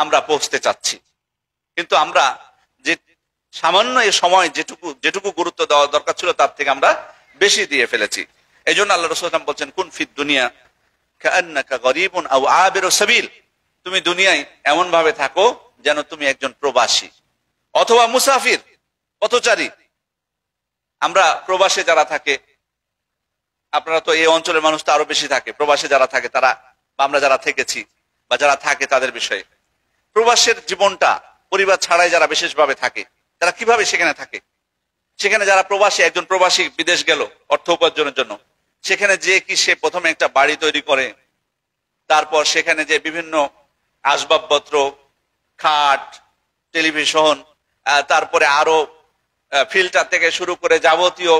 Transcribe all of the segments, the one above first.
আমরা পৌঁছতে চাচ্ছি, কিন্তু আমরা যে সামান্য এই সময় যেটুকু গুরুত্ব দেওয়া দরকার ছিল তার থেকে আমরা বেশি দিয়ে ফেলেছি। এই জন্য আল্লাহ রাসূল সাল্লাল্লাহু আলাইহি ওয়াসাল্লাম বলছেন, কুন ফিদ দুনিয়া কাআন্নাকা গরীবুন আও আবিরু সাবিল, তুমি দুনিয়ায় এমন ভাবে থাকো যেন তুমি একজন প্রবাসী অথবা মুসাফির, পথচারী। আমরা প্রবাসে যারা থাকে, আপনারা তো এই অঞ্চলের মানুষ তো আরো বেশি থাকে, প্রবাসে যারা থাকে তারা, বা আমরা যারা থেকেছি বা যারা থাকে তাদের বিষয়ে, প্রবাসের জীবনটা পরিবার ছাড়াই যারা বিশেষভাবে থাকে তারা কিভাবে সেখানে থাকে। সেখানে যারা প্রবাসী, একজন প্রবাসী বিদেশ গেল অর্থ উপার্জনের জন্য, সেখানে যে কি সে প্রথমে একটা বাড়ি তৈরি করে, তারপর সেখানে যে বিভিন্ন আসবাবপত্র, খাট, টেলিভিশন, তারপরে আরো ফিল্টার থেকে শুরু করে যাবতীয়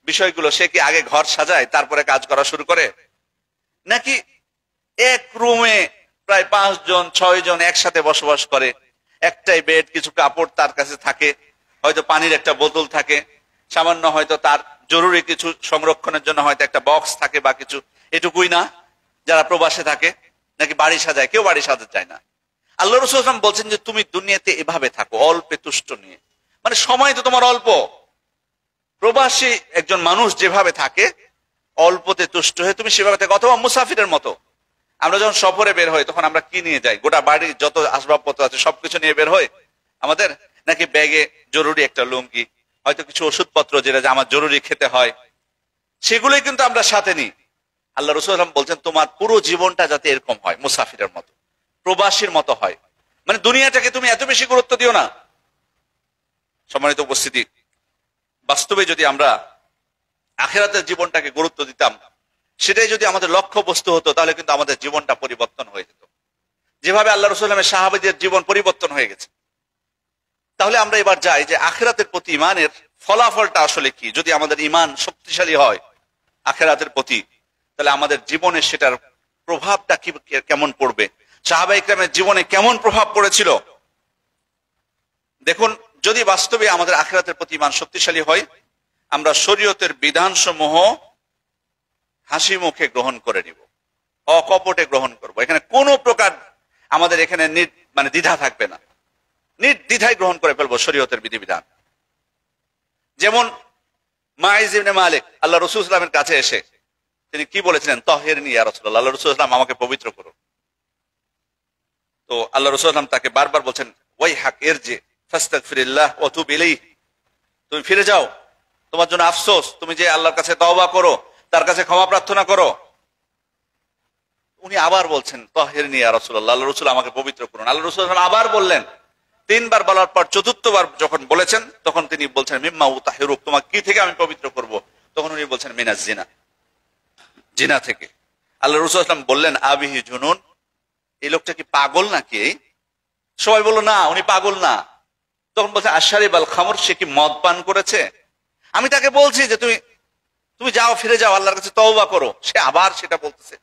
বিষয়গুলো সে কি আগে ঘর সাজায় তারপরে কাজ করা শুরু করে, নাকি এক রুমে প্রায় 5 জন 6 জন একসাথে বসবাস করে, একটাই বেড, কিছু কাপড় তার কাছে থাকে, হয়তো পানির একটা বোতল থাকে, সামান্য হয়তো তার জরুরি কিছু সংরক্ষণের জন্য হয়তো একটা বক্স থাকে বা কিছু, এটুকুই না যারা প্রবাসে থাকে, নাকি বাড়ি সাজায়? কেউ বাড়ি সাজাতে চায় না। আল্লাহ রাসূল সাল্লাল্লাহু আলাইহি ওয়াসাল্লাম বলছেন যে তুমি দুনিয়াতে এভাবে থাকো, অল্পে তুষ্ট নিয়ে, মানে সময় তো তোমার অল্প। প্রবাসী একজন মানুষ যেভাবে থাকে অল্পতে তুষ্ট হয়ে তুমি সেভাবে থাকো, অথবা মুসাফিরের মতো। আমরা যখন সফরে বের হই তখন আমরা কি নিয়ে যাই? গোটা বাড়ির যত আসবাবপত্র আছে সবকিছু নিয়ে বের হই আমাদের, নাকি ব্যাগে জরুরি একটা লুঙ্গি, হয়তো কিছু ওষুধপত্র যেটা আমার জরুরি খেতে হয়, সেগুলোই কিন্তু আমরা সাথে নিই। আল্লাহ রাসূল সাল্লাল্লাহু আলাইহি ওয়াসাল্লাম বলছেন তোমার পুরো জীবনটা যাতে এরকম হয়, মুসাফিরের মতো, প্রবাসীর মতো হয়, মানে দুনিয়াটাকে তুমি এত বেশি গুরুত্ব দিও না। সম্মানিত উপস্থিতি, বাস্তবে যদি আমরা আখিরাতের জীবনটাকে গুরুত্ব দিতাম, সেটাই যদি আমাদের লক্ষ্য বস্তু হতো, তাহলে কিন্তু আমাদের জীবনটা পরিবর্তন হয়ে যেত, যেভাবে আল্লাহ রাসূল সাল্লাল্লাহু আলাইহি ওয়াসাল্লামের সাহাবীদের জীবন পরিবর্তন হয়ে গেছে। তাহলে আমরা এবার যাই যে আখিরাতের প্রতি ইমানের ফলাফলটা আসলে কি। যদি আমাদের ইমান শক্তিশালী হয় আখিরাতের প্রতি, তাহলে আমাদের জীবনে সেটার প্রভাবটা কি, কেমন পড়বে, সাহাবা ইকরামের জীবনে কেমন প্রভাব পড়েছিল। দেখুন, যদি বাস্তবে আমাদের আখিরাতের প্রতি ইমান শক্তিশালী হয়, আমরা শরীয়তের বিধানসমূহ হাসি মুখে গ্রহণ করে নিব, অকপটে গ্রহণ করব। এখানে কোনো প্রকার আমাদের এখানে মানে দ্বিধা থাকবে না, নির্দ্বিধায় গ্রহণ করে ফেলবো শরীয়তের বিধিবিধান। যেমন মাইজ ইবনে মালিক আল্লাহ রাসূল সাল্লাল্লাহু আলাইহি ওয়াসাল্লামের কাছে এসে তিনি কি বলেছিলেন? তাহিরনি ইয়া রাসূলুল্লাহ, আল্লাহ রাসূল সাল্লাল্লাহু আলাইহি ওয়াসাল্লাম আমাকে পবিত্র করো। তো আল্লাহ রাসূল সাল্লাল্লাহু আলাইহি ওয়াসাল্লাম তাকে বারবার বলছেন, ওয়াইহাক ইরজি ফাস্তাগফিরিল্লাহ ওয়া তুব ইলাইহি, তুমি ফিরে যাও, তোমার জন্য আফসোস, তুমি যে আল্লাহর কাছে তওবা করো, তার কাছে ক্ষমা প্রার্থনা করো। উনি আবার বলছেন তাহিরনি ইয়া রাসূলুল্লাহ, আল্লাহ রাসূল আমাকে পবিত্র করুন। আল্লাহ রাসূল সাল্লাল্লাহু আলাইহি ওয়াসাল্লাম আবার বললেন। 3 বার বলার পর চতুর্থবার যখন বলেছেন তখন তিনি বলছেন, মিম্মা উতাহিরুক, তোমাকে কি থেকে আমি পবিত্র করব? তখন উনি বলছেন, মিনাজ জিনা, জিনা থেকে। আল্লাহ রাসূল সাল্লাল্লাহু আলাইহি ওয়াসাল্লাম বললেন, আবিহি জুনুন, এই লোকটা কি পাগল নাকি? সবাই বলল না, উনি পাগল না। তখন বলছে, আশারিব আল খামর, সে কি মদ পান করেছে? আমি তাকে বলছি যে তুমি যাও, ফিরে যাও, আল্লাহর কাছে তওবা করো, সে আবার সেটা বলতেছে।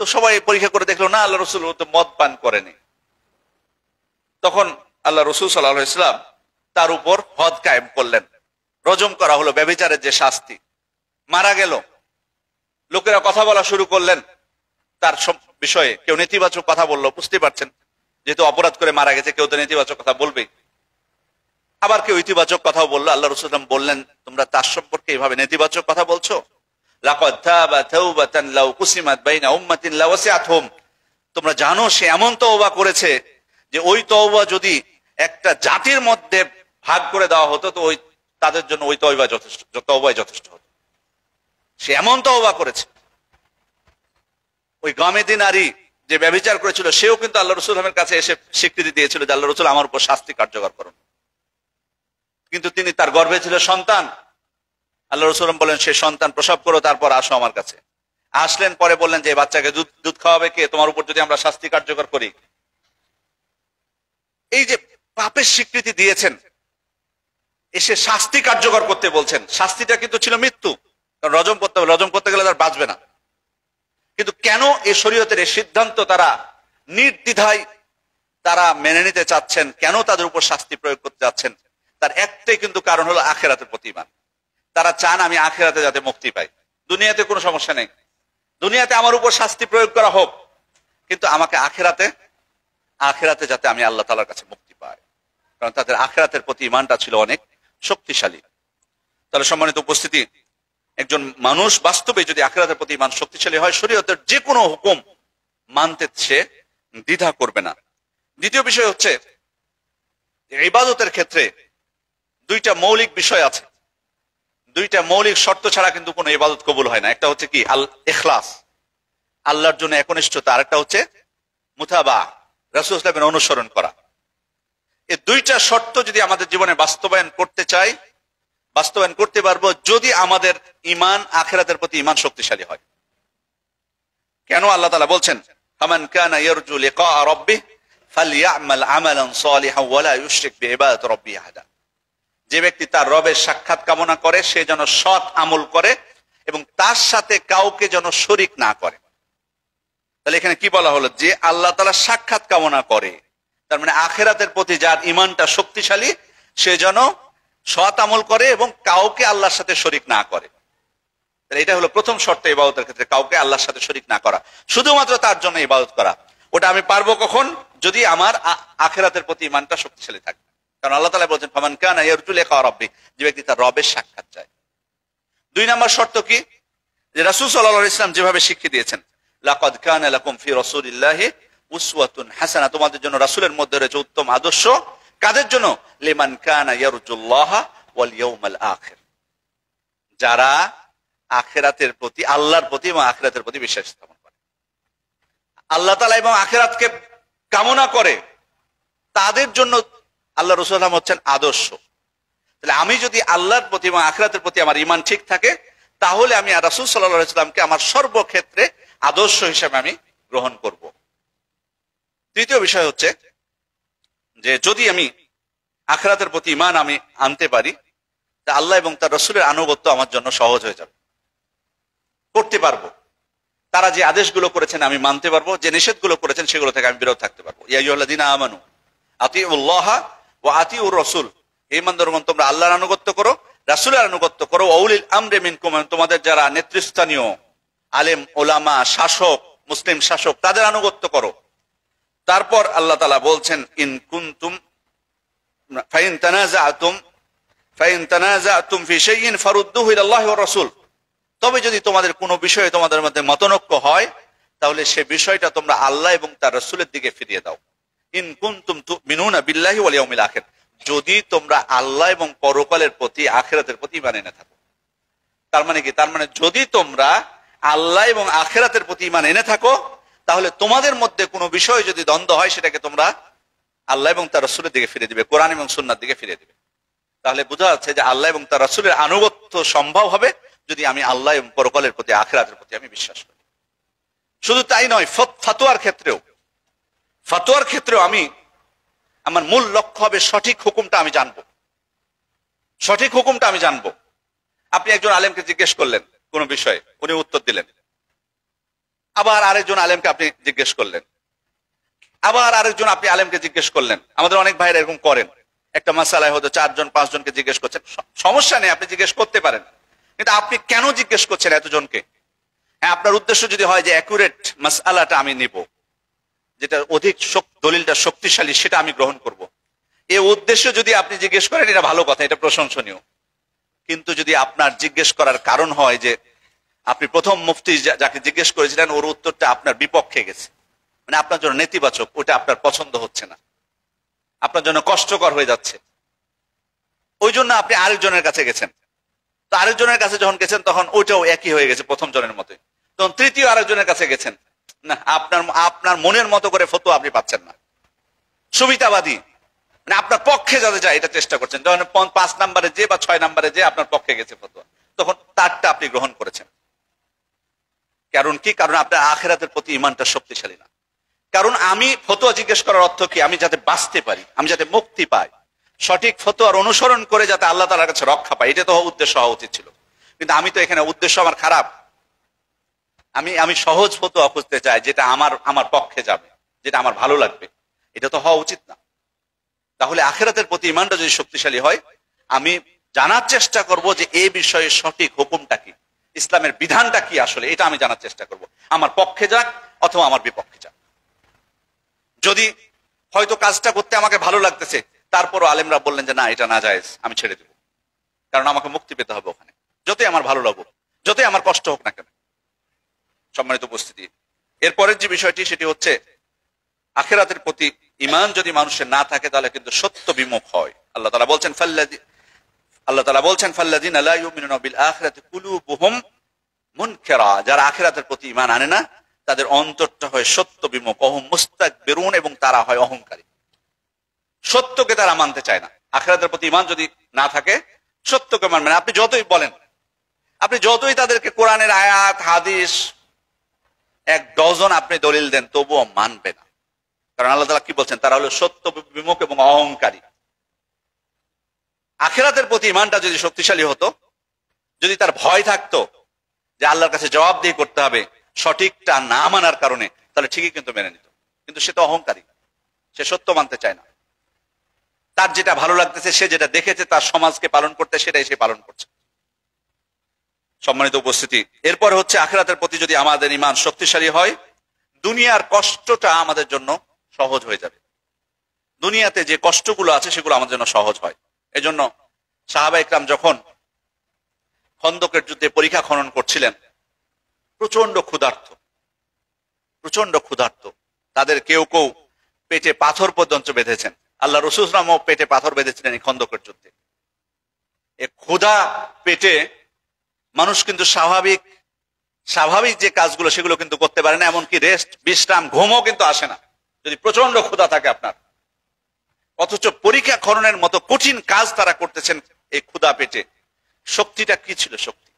তো সবাই পরীক্ষা করে দেখলো, না, আল্লাহ রাসূল তো মদ পান করেনি। তখন আল্লাহ রাসূল সাল্লাল্লাহু আলাইহি ওয়াসাল্লাম তার উপর হদ কায়েম করলেন, রজম করা হলো, ব্যভিচারের যে শাস্তি, মারা গেল। লোকেরা কথা বলা শুরু করলেন তার বিষয়ে, কেউ নেতিবাচক কথা বললো, বুঝতে পারছেন যেহেতু অপরাধ করে মারা গেছে, কেউ তো নেতিবাচক কথা বলবেই, আবার কেউ ইতিবাচক কথাও বললো। আল্লাহ রাসূল সাল্লাল্লাহু আলাইহি ওয়াসাল্লাম বললেন, তোমরা তার সম্পর্কে এইভাবে নেতিবাচক কথা বলছো, লাকাদ তাবা তাওবাতান লাউ কুসিমাত বাইনা উম্মাতিন লাওয়াসিআতহুম, তোমরা জানো সে এমন তওবা করেছে যে ওই তওবা যদি একটা জাতির মধ্যে ভাগ করে দেওয়া হতো তো ওই তাদের জন্য ওই তওবা যথেষ্ট, তওবাই যথেষ্ট হতো। সে এমন তওবা করেছে। ওই গামেদি নারী যে ব্যভিচার করেছিল, সেও কিন্তু আল্লাহ রাসূল সাল্লাল্লাহু আলাইহি ওয়াসাল্লামের কাছে এসে স্বীকৃতি দিয়েছিল যে আল্লাহ রাসূল আমার উপর শাস্তি কার্যকর করুন। কিন্তু তিনি, তার গর্ভে ছিল সন্তান, আল্লাহ রাসূল বলেন সে সন্তান প্রসব করো, তারপর আসো আমার কাছে। আসলেন, পরে বললেন যে বাচ্চাকে দুধ খাওয়াবে কে, তোমার উপর যদি আমরা শাস্তি কার্যকর করি। এই যে পাপের স্বীকৃতি দিয়েছেন, এসে শাস্তি কার্যকর করতে বলছেন। শাস্তিটা কিন্তু ছিল মৃত্যু, কারণ রজম করতে হবে, রজম করতে গেলে তার বাঁচবে না। কিন্তু কেন এই শরীয়তের এই সিদ্ধান্ত তারা নির্দ্বিধায় তারা মেনে নিতে চাচ্ছেন, কেন তাদের উপর শাস্তি প্রয়োগ করতে যাচ্ছেন, তার একটাই কিন্তু কারণ হলো আখিরাতের প্রতি ঈমান। তারা চান আমি আখিরাতে যাতে মুক্তি পাই, দুনিয়াতে কোনো সমস্যা নেই, দুনিয়াতে আমার উপর শাস্তি প্রয়োগ করা হোক, কিন্তু আমাকে আখিরাতে আখিরাতে যাতে আমি আল্লাহ তাআলার কাছে মুক্তি পাই, কারণ তাদের আখিরাতের প্রতি ঈমানটা ছিল অনেক শক্তিশালী। তাহলে সম্মানিত উপস্থিতি, একজন মানুষ বাস্তবে যদি আখিরাতের প্রতি ঈমান শক্তিশালী হয়, শরীয়তের যে কোনো হুকুম মানতে সে দ্বিধা করবে না। দ্বিতীয় বিষয় হচ্ছে, ইবাদতের ক্ষেত্রে দুইটা মৌলিক বিষয় আছে, দুইটা মৌলিক শর্ত ছাড়া কিন্তু কোনো ইবাদত কবুল হয় না। একটা হচ্ছে কি, আল ইখলাস, আল্লাহর জন্য একনিষ্ঠতা, আর একটা হচ্ছে মুতাবা, রাসূল সাল্লাল্লাহু আলাইহি ওয়াসাল্লামের অনুসরণ করা। এই দুইটা শর্ত যদি আমাদের জীবনে বাস্তবায়ন করতে চাই, বাস্তবায়ন করতে পারবো যদি আমাদের ঈমান আখিরাতের প্রতি ঈমান শক্তিশালী হয়। কেন আল্লাহ তাআলা বলছেন, ফামান কানা ইয়ারজু লিকা রাব্বিহি ফালইয়ামাল আমালান সালিহান ওয়া লা ইউশরিক বিইবাদাতি রাব্বিহি আহাদা। যে ব্যক্তি তার রবের সাক্ষাৎ কামনা করে সে যেন সৎ আমল করে এবং তার সাথে কাউকে যেন শরীক না করে। তাহলে এখানে কি বলা হলো, যে আল্লাহ তাআলা সাক্ষাৎ কামনা করে, তার মানে আখিরাতের প্রতি যার ঈমানটা শক্তিশালী সে যেন সৎ আমল করে এবং কাউকে আল্লাহর সাথে শরীক না করে। তাহলে এটা হলো প্রথম শর্ত ইবাদতের ক্ষেত্রে, কাউকে আল্লাহর সাথে শরীক না করা, শুধুমাত্র তার জন্য ইবাদত করা। ওটা আমি পারবো কখন, যদি আমার আখিরাতের প্রতি ঈমানটা শক্তিশালী থাকে। কারণ আল্লাহ তাআলা বলেছেন, ফামান কানা ইয়ারজু লিকা রাব্বিহি, যে ব্যক্তি তার রবের সাক্ষাৎ চায়। দুই নম্বর শর্ত কি, যে রাসূল সাল্লাল্লাহু আলাইহি ওয়াসাল্লাম যেভাবে শিখিয়ে দিয়েছেন, লাকাদ কানা লাকুম ফি রাসূলিল্লাহি উসওয়াতুন হাসানাহ, তোমাদের জন্য রাসূলের মধ্যে রয়েছে উত্তম আদর্শ। কাদের জন্য, লিমান কানা ইয়ারজুল্লাহা ওয়াল ইয়াউমাল আখির, যারা আখিরাতের প্রতি, আল্লাহর প্রতি এবং আখিরাতের প্রতি বিশ্বাস স্থাপন করে, আল্লাহ তাআলা এবং আখিরাতকে কামনা করে, তাদের জন্য আল্লাহ রাসূল সাল্লাল্লাহু আলাইহি ওয়াসাল্লাম হচ্ছেন আদর্শ। তাহলে আমি যদি আল্লাহর প্রতি এবং আখিরাতের প্রতি আমার ঈমান ঠিক থাকে, তাহলে আমি রাসূল সাল্লাল্লাহু আলাইহি ওয়াসাল্লামকে আমার সর্বক্ষেত্রে আদর্শ হিসেবে আমি গ্রহণ করব। তৃতীয় বিষয় হচ্ছে যে যদি আমি আখিরাতের প্রতি ঈমান আমি আনতে পারি, তা আল্লাহ এবং তার রাসূলের আনুগত্য আমার জন্য সহজ হয়ে যাবে, করতে পারবো। তারা যে আদেশগুলো করেছেন আমি মানতে পারবো, যে নিষেধগুলো করেছেন সেগুলো থেকে আমি বিরত থাকতে পারবো। ইয়া আইয়ুহাল্লাযীনা আমানু আতিউল্লাহ ওয়া আতিউর রাসূল, হে ঈমানদারগণ তোমরা আল্লাহর আনুগত্য করো, রাসূলের আনুগত্য করো। উলিল আমরি মিনকুম, তোমাদের যারা নেতৃস্থানীয় আলেম ওলামা শাসক, মুসলিম শাসক, তাদের আনুগত্য করো। তারপর আল্লাহ তাআলা বলছেন, ইন কুনতুম ফাইন তানাযাতুম ফি শাইইন ফারুদ্দুহু ইলাল্লাহি ওয়ার রাসূল, তবে যদি তোমাদের কোনো বিষয়ে তোমাদের মধ্যে মতনৈক্য হয়, তাহলে সে বিষয়টা তোমরা আল্লাহ এবং তার রাসূলের দিকে ফিরিয়ে দাও। ইন কুনতুম তুমিনুনা বিল্লাহি ওয়াল ইয়াউমিল আখির, যদি তোমরা আল্লাহ এবং পরকালের প্রতি, আখিরাতের প্রতি ঈমান এনে থাকো। তার মানে কি, তার মানে যদি তোমরা আল্লাহ এবং আখিরাতের প্রতি ঈমান এনে থাকো, তাহলে তোমাদের মধ্যে কোনো বিষয় যদি দ্বন্দ্ব হয় সেটাকে তোমরা আল্লাহ এবং তার রাসূলের দিকে ফিরে দিবে, কোরআন এবং সুন্নাহর দিকে ফিরে দিবে। তাহলে বোঝা যাচ্ছে যে আল্লাহ এবং তার রাসূলের আনুগত্য সম্ভব হবে যদি আমি আল্লাহ এবং পরকালের প্রতি, আখিরাতের প্রতি আমি বিশ্বাস করি। শুধু তাই নয়, ফতোয়ার ক্ষেত্রেও আমি, আমার মূল লক্ষ্য হবে সঠিক হুকুমটা আমি জানবো, সঠিক হুকুমটা আমি জানবো। আপনি একজন আলেমকে জিজ্ঞেস করলেন কোনো বিষয়ে, উনি উত্তর দিলেন, আবার আরেকজন আলেমকে আপনি জিজ্ঞেস করলেন, আবার আরেকজন আপনি আলেমকে জিজ্ঞেস করলেন। আমাদের অনেক ভাইরা এরকম করেন, একটা মাসালায় হয়তো 4 জন 5 জনকে জিজ্ঞেস করছেন। সমস্যা নেই, আপনি জিজ্ঞেস করতে পারেন, কিন্তু আপনি কেন জিজ্ঞেস করছেন এতজনকে? হ্যাঁ, আপনার উদ্দেশ্য যদি হয় যে অ্যাকুরেট মাসআলাটা আমি নিব, যেটা অধিক দলিলটা শক্তিশালী সেটা আমি গ্রহণ করব, এই উদ্দেশ্য যদি আপনি জিজ্ঞেস করেন, এটা ভালো কথা, এটা প্রশংসনীয়। কিন্তু যদি আপনার জিজ্ঞেস করার কারণ হয় যে আপনি প্রথম মুফতি যাকে জিজ্ঞেস করেছিলেন ওর উত্তরটা আপনার বিপক্ষে গেছে, মানে আপনার জন্য নেতিবাচক, ওটা আপনার পছন্দ হচ্ছে না, আপনার জন্য কষ্টকর হয়ে যাচ্ছে, ওই জন্য আপনি আরেকজনের কাছে গেছেন। তো আরেকজনের কাছে যখন গেছেন তখন ওইটাও একই হয়ে গেছে প্রথম জনের মতোই, তখন তৃতীয় আরেকজনের কাছে গেছেন, না আপনার মনের মতো করে ফতোয়া আপনি পাচ্ছেন না, সুবিধাবাদী, মানে আপনার পক্ষে যাতে যায় এটা চেষ্টা করছেন। যখন 5 নম্বরে যে বা 6 নম্বরে যে আপনার পক্ষে গেছে ফতোয়া, তখন তারটা আপনি গ্রহণ করেছেন। কারণ কি? কারণ আপনার আখিরাতের প্রতি ঈমানটা শক্তিশালী না। কারণ আমি ফতোয়া জিজ্ঞেস করার অর্থ কি? আমি যাতে বাঁচতে পারি, আমি যাতে মুক্তি পাই, সঠিক ফতোয়ার অনুসরণ করে যাতে আল্লাহ তাআলার কাছে রক্ষা পাই, এটা তো উদ্দেশ্য হওয়া উচিত ছিল। কিন্তু আমি তো এখানে উদ্দেশ্য আমার খারাপ, আমি সহজ ফতোয়া খুঁজতে চাই, যেটা আমার পক্ষে যাবে, যেটা আমার ভালো লাগবে, এটা তো হওয়া উচিত না। তাহলে আখিরাতের প্রতি ঈমানটা যদি শক্তিশালী হয়, আমি জানার চেষ্টা করব যে এই বিষয়ে সঠিক হুকুমটা কি, ইসলামের বিধানটা কি আসলে, এটা আমি জানার চেষ্টা করব, আমার পক্ষে যাক অথবা আমার বিপক্ষে যাক। যদি হয়তো কাজটা করতে আমাকে ভালো লাগতেছে, তারপরও আলেমরা বললেন যে না, এটা না জায়েজ, আমি ছেড়ে দেব, কারণ আমাকে মুক্তি পেতে হবে ওখানে, যতই আমার ভালো লাগুক, যতই আমার কষ্ট হোক না কেন। সম্মানিত উপস্থিতি, এরপরের যে বিষয়টি সেটি হচ্ছে আখিরাতের প্রতি ঈমান যদি মানুষের না থাকে তাহলে কিন্তু সত্য বিমুখ হয়। আল্লাহ তাআলা বলছেন ফাল্লাযিনা লা ইউমিনুনা বিল আখিরাতি কুলুবুহুম মুনকিরা, যারা আখিরাতের প্রতি ঈমান আনে না তাদের অন্তরটা হয় সত্য বিমুখ, ওহুম মুস্তাকবিরুন, এবং তারা হয় অহংকারী, সত্যকে তারা মানতে চায় না। আখিরাতের প্রতি ঈমান যদি না থাকে সত্যকে মানবে না। আপনি যতই বলেন, আপনি যতই তাদেরকে কোরআনের আয়াত হাদিস এক ডজন আপনি দলিল দেন, তবুও মানবে না। কারণ আল্লাহ তাআলা কি বলছেন, তারা হলো সত্য বিমুখ এবং অহংকারী। আখিরাতের প্রতি ঈমানটা যদি শক্তিশালী হতো, যদি তার ভয় থাকতো যে আল্লাহর কাছে জবাবদিহি করতে হবে সঠিকটা না মানার কারণে, তাহলে ঠিকই কিন্তু মেনে নিত। কিন্তু সে তো অহংকারী, সে সত্য মানতে চায় না। তার যেটা ভালো লাগতেছে, সে যেটা দেখেছে তার সমাজকে পালন করতে, সেটাই সে পালন করছে। সম্মানিত উপস্থিতি, এরপর হচ্ছে আখিরাতের প্রতি যদি আমাদের ঈমান শক্তিশালী হয়, দুনিয়ার কষ্টটা আমাদের জন্য সহজ হয়ে যাবে। দুনিয়াতে যে কষ্টগুলো আছে সেগুলো আমাদের জন্য সহজ হয়। এজন্য সাহাবা ইকরাম যখন খন্দকের যুদ্ধে পরিখা খনন করছিলেন, প্রচন্ড ক্ষুধার্ত, তাদের কেউ কেউ পেটে পাথর পর্যন্ত বেঁধেছেন। আল্লাহ রাসূল সাল্লাল্লাহু আলাইহি ওয়াসাল্লাম পেটে পাথর বেঁধেছিলেন এই খন্দকের যুদ্ধে। এই ক্ষুধা পেটে মানুষ কিন্তু স্বাভাবিক যে কাজগুলো সেগুলো কিন্তু করতে পারে না, এমনকি রেস্ট, বিশ্রাম, ঘুমও কিন্তু আসে না যদি প্রচন্ড ক্ষুধা থাকে আপনার। অথচ পরীক্ষা খননের মতো কঠিন কাজ তারা করতেছেন এই ক্ষুধা পেটে। শক্তিটা কি ছিল? শক্তি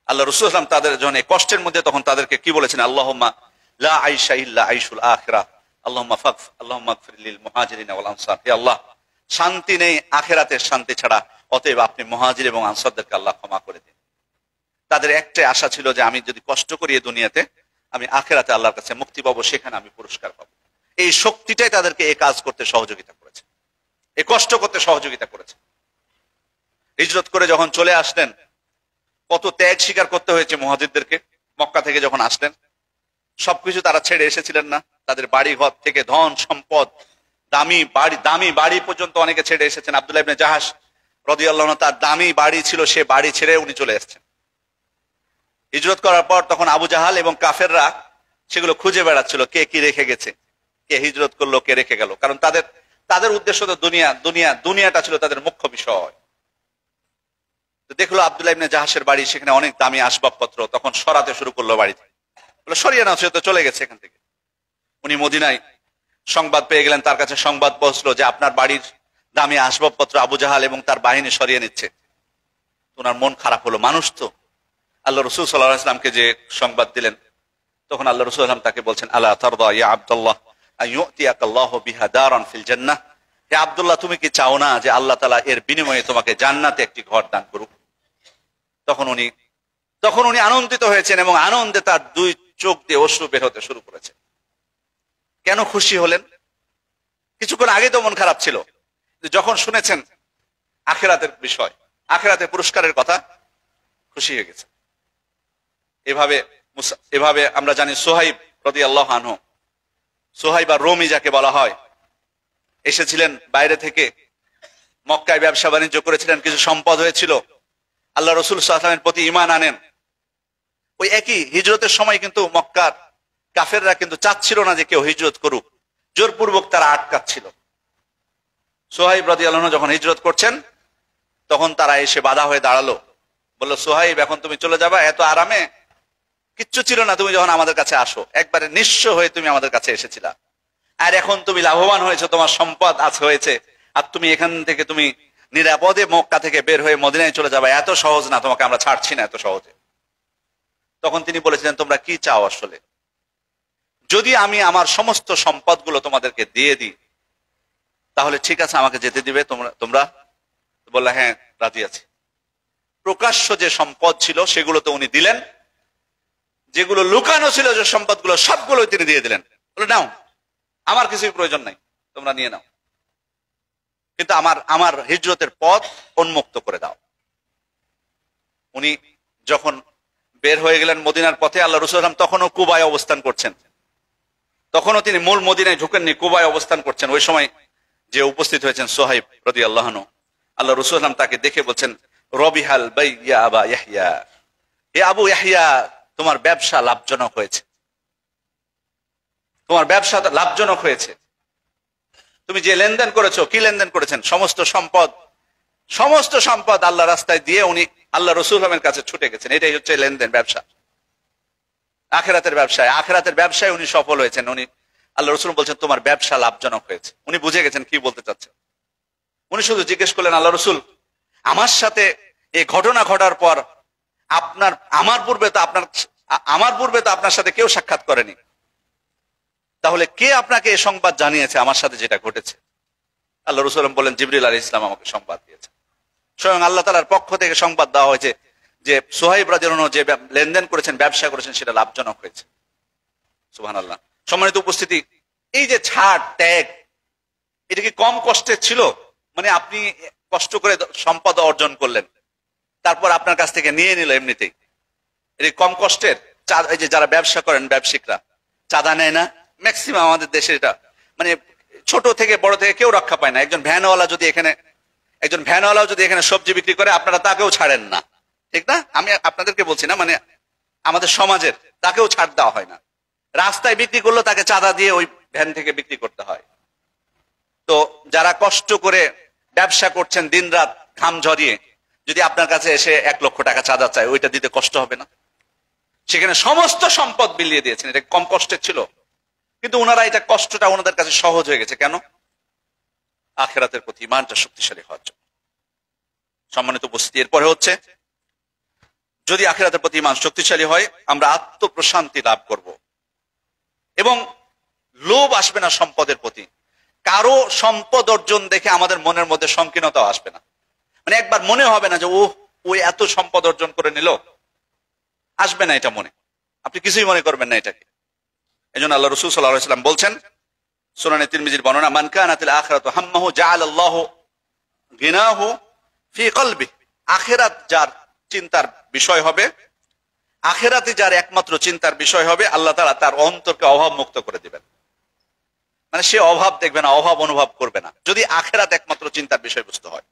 আল্লাহ রাসূল সাল্লাল্লাহু আলাইহি ওয়াসাল্লাম তাদের জন্য কষ্টের মধ্যে তখন তাদেরকে কি বলেছেন, আল্লাহুম্মা লা আইশা ইল্লা আইশুল আখিরাহ, আল্লাহুম্মা গফির লিল মুহাজিরিন ওয়াল আনসার। হে আল্লাহ, শান্তি নেই আখিরাতের শান্তি ছাড়া, অতএব আপনি মুহাজির এবং আনসারদেরকে আল্লাহ ক্ষমা করে দিন। তাদের একটাই আশা ছিল যে আমি যদি কষ্ট করি এই দুনিয়াতে, আমি আখিরাতে আল্লাহর কাছে মুক্তি পাবো, সেখানে আমি পুরস্কার পাবো। এই শক্তিটাই তাদেরকে এই কাজ করতে সহযোগিতা করেছে, এই কষ্ট করতে সহযোগিতা করেছে। হিজরত করে যখন চলে আসলেন, কত ত্যাগ স্বীকার করতে হয়েছে মুহাজিরদেরকে। মক্কা থেকে যখন আসলেন, সবকিছু তারা ছেড়ে এসেছিলেন না, তাদের বাড়ি ঘর থেকে ধন সম্পদ, দামি বাড়ি পর্যন্ত অনেকে ছেড়ে এসেছেন। আব্দুল্লাহ ইবনে জাহাশ রাদিয়াল্লাহু আনহু, তার দামি বাড়ি ছিল, সে বাড়ি ছেড়ে উনি চলে এসেছেন। হিজরত করার পর তখন আবু জাহাল এবং কাফেররা সেগুলো খুঁজে বেড়াচ্ছিল, কে কি রেখে গেছে, কে হিজরত করলো, কে রেখে গেল। কারণ তাদের উদ্দেশ্য তো দুনিয়াটা ছিল তাদের মুখ্য বিষয়। দেখলো আব্দুল্লাহ ইবনে জাহাশের বাড়ি, সেখানে অনেক দামি আসবাবপত্র, তখন সরাতে শুরু করলো বাড়িতে। বলে সরিয়ে নাও, সে তো চলে গেছে এখান থেকে। উনি মদিনায় সংবাদ পেয়ে গেলেন, তার কাছে সংবাদ পৌঁছলো যে আপনার বাড়ির দামি আসবাবপত্র আবু জাহাল এবং তার বাহিনী সরিয়ে নিচ্ছে। ওনার মন খারাপ হলো। মানুষ তো আল্লাহ রাসূল সাল্লাল্লাহু আলাইহি ওয়াসাল্লামকে যে সংবাদ দিলেন, তখন আল্লাহ রাসূল সাল্লাল্লাহু আলাইহি ওয়াসাল্লাম তাকে বলছেন, আলা তারদা ইয়া আব্দুল্লাহ আইয়ুতিয়াকাল্লাহু বিহা দারান ফিল জান্নাহ। হে আব্দুল্লাহ, তুমি কি চাও না যে আল্লাহ তাআলা এর বিনিময়ে তোমাকে জান্নাতে একটি ঘর দান করুক? তখন উনি আনন্দিত হয়েছেন এবং আনন্দে তার দুই চোখ দিয়ে অশ্রু বের হতে শুরু করেছে। কেন খুশি হলেন? কিছুক্ষণ আগে তো মন খারাপ ছিল, যখন শুনেছেন আখিরাতের বিষয়, আখিরাতের পুরস্কারের কথা, খুশি হয়ে গেছে। এভাবে আমরা জানি সুহাইব রাদিয়াল্লাহু আনহু, সুহাইব আর রোমি যাকে বলা হয়, এসেছিলেন বাইরে থেকে, মক্কায় ব্যবসা বাণিজ্য করেছিলেন, কিছু সম্পদ হয়েছিল। আল্লাহ রাসূল সাল্লাল্লাহু আলাইহি ওয়াসাল্লামের প্রতি ঈমান আনেন। ওই একই হিজরতের সময় কিন্তু মক্কার কাফেররা কিন্তু চাচ্ছিল না যে কেউ হিজরত করুক, জোরপূর্বক তারা আটকাচ্ছিল। সুহাইব রাদিয়াল্লাহু আনহু যখন হিজরত করছেন, তখন তারা এসে বাধা হয়ে দাঁড়ালো, বললো, সুহাইব এখন তুমি চলে যাবা? এত আরামে কিচ্ছু ছিল না তুমি যখন আমাদের কাছে আসো, একবারে নিঃস্ব হয়ে তুমি আমাদের কাছে এসেছিলা, আর এখন তুমি লাভবান হয়েছে, তোমার সম্পদ হয়েছে, আর তুমি এখান থেকে তুমি নিরাপদে মক্কা থেকে বের হয়ে মদিনায় চলে যাবে, এত সহজ না, তোমাকে আমরা ছাড়ছি না এত সহজে। তখন তিনি বলেছিলেন, তোমরা কি চাও আসলে? যদি আমি আমার সমস্ত সম্পদগুলো তোমাদেরকে দিয়ে দিই, তাহলে ঠিক আছে, আমাকে যেতে দিবে তোমরা? বললা, হ্যাঁ রাজি আছি। প্রকাশ্য যে সম্পদ ছিল সেগুলো তো উনি দিলেন, যেগুলো লুকানো ছিল যে সম্পদগুলো, সবগুলো তিনি দিয়ে দিলেন। বলে, নাও, আমার কিছুই প্রয়োজন নাই, তোমরা নিয়ে নাও, কিন্তু আমার হিজরতের পথ উন্মুক্ত করে দাও। উনি যখন বের হয়ে গেলেন মদিনার পথে, আল্লাহ রাসূল সাল্লাল্লাহু আলাইহি ওয়াসাল্লাম তখনও কুবায় অবস্থান করছেন। তখনও তিনি মূল মদিনায় ঢুকেননি, কুবায় অবস্থান করছেন। ওই সময় যে উপস্থিত হয়েছেন সোহাইব রাদিয়াল্লাহু আনহু, আল্লাহ রাসূল সাল্লাল্লাহু আলাইহি ওয়াসাল্লাম তাকে দেখে বলছেন, রবিহাল বাই ইয়া আবা ইয়াহইয়া, হে আবু ইয়াহইয়া, তোমার ব্যবসা লাভজনক হয়েছে, তোমার ব্যবসা লাভজনক হয়েছে। তুমি যে লেনদেন করেছো, কি লেনদেন করেছেন? সমস্ত সম্পদ আল্লাহ রাস্তায় দিয়ে উনি আল্লাহ রাসূল সাল্লাল্লাহু কাছে ছুটে গেছেন। এটাই হচ্ছে লেনদেন, ব্যবসা। আখিরাতের ব্যবসায় উনি সফল হয়েছেন। উনি আল্লাহ রাসূল বলছেন তোমার ব্যবসা লাভজনক হয়েছে। উনি বুঝে গেছেন কি বলতে চাচ্ছেন। উনি শুধু জিজ্ঞেস করলেন, আল্লাহ রাসূল, আমার সাথে এই ঘটনা ঘটার পর আমার পূর্বে তো আপনার সাথে কেউ সাক্ষাৎ করেনি, তাহলে কে আপনাকে এই সংবাদ জানিয়েছে আমার সাথে যেটা ঘটেছে? আল্লাহ রাসূল বলেন, জিবরিল আলাইহিস সালাম আমাকে সংবাদ দিয়েছে। স্বয়ং আল্লাহ তাআলার পক্ষ থেকে সংবাদ দেওয়া হয়েছে যে সুহাইব রাদিয়াল্লাহু আনহু যে লেনদেন করেছেন, ব্যবসা করেছেন, সেটা লাভজনক হয়েছে। সুবহানাল্লাহ। সম্মানিত উপস্থিতি, এই যে ছাড় ত্যাগ, এটা কি কম কষ্টের ছিল? মানে আপনি কষ্ট করে সম্পদ অর্জন করলেন, তারপর আপনার কাছ থেকে নিয়ে নিল এমনিতেই, এটা কম কষ্টের? এই যে যারা ব্যবসা করেন, ব্যবসায়িকরা চাঁদা নেয় না ম্যাক্সিমাম আমাদের দেশে, এটা মানে ছোট থেকে বড় থেকে কেউ রক্ষা পায় না। একজন ভ্যানওয়ালাও যদি এখানে সবজি বিক্রি করে, আপনারা তাকেও ছাড়েন না, ঠিক না? আমি আপনাদেরকে বলছি না, মানে আমাদের সমাজের তাকেও ছাড় দেওয়া হয় না। রাস্তায় বিক্রি করলো তাকে চাঁদা দিয়ে ওই ভ্যান থেকে বিক্রি করতে হয়। তো যারা কষ্ট করে ব্যবসা করছেন দিন রাত ঘাম ঝরিয়ে, যদি আপনার কাছে এসে 1 লক্ষ টাকা চাঁদা চায়, ওইটা দিতে কষ্ট হবে না? সেখানে সমস্ত সম্পদ বিলিয়ে দিয়েছেন, এটা কম কষ্টের ছিল? কিন্তু ওনারা এটা কষ্টটা ওনাদের কাছে সহজ হয়ে গেছে। কেন? আখিরাতের প্রতি ঈমানটা শক্তিশালী হওয়ার জন্য। সম্মানিত উপস্থিতি, এরপরে হচ্ছে যদি আখিরাতের প্রতি ঈমান শক্তিশালী হয়, আমরা আত্মপ্রশান্তি লাভ করব এবং লোভ আসবে না সম্পদের প্রতি। কারো সম্পদ অর্জন দেখে আমাদের মনের মধ্যে সংকীর্ণতা আসবে না। মানে একবার মনে হবে না যে ওই এত সম্পদ অর্জন করে নিল, আসবে না এটা মনে। আপনি কিছুই মনে করবেন না এটাকে। এই জন্য আল্লাহ রাসূল সাল্লাল্লাহু আলাইহি ওয়াসাল্লাম বলছেন, সুনানে তিরমিজির বর্ণনা, মান কানাতিল আখিরাতু হাম্মাহু জাআলাল্লাহু গিনাহু ফি কলবি। আখিরাত যার চিন্তার বিষয় হবে, আখিরাতে যার একমাত্র চিন্তার বিষয় হবে, আল্লাহ তাআলা তার অন্তরকে অভাব মুক্ত করে দিবেন। মানে সে অভাব দেখবে না, অভাব অনুভব করবে না, যদি আখিরাত একমাত্র চিন্তার বিষয়বস্তু হয়।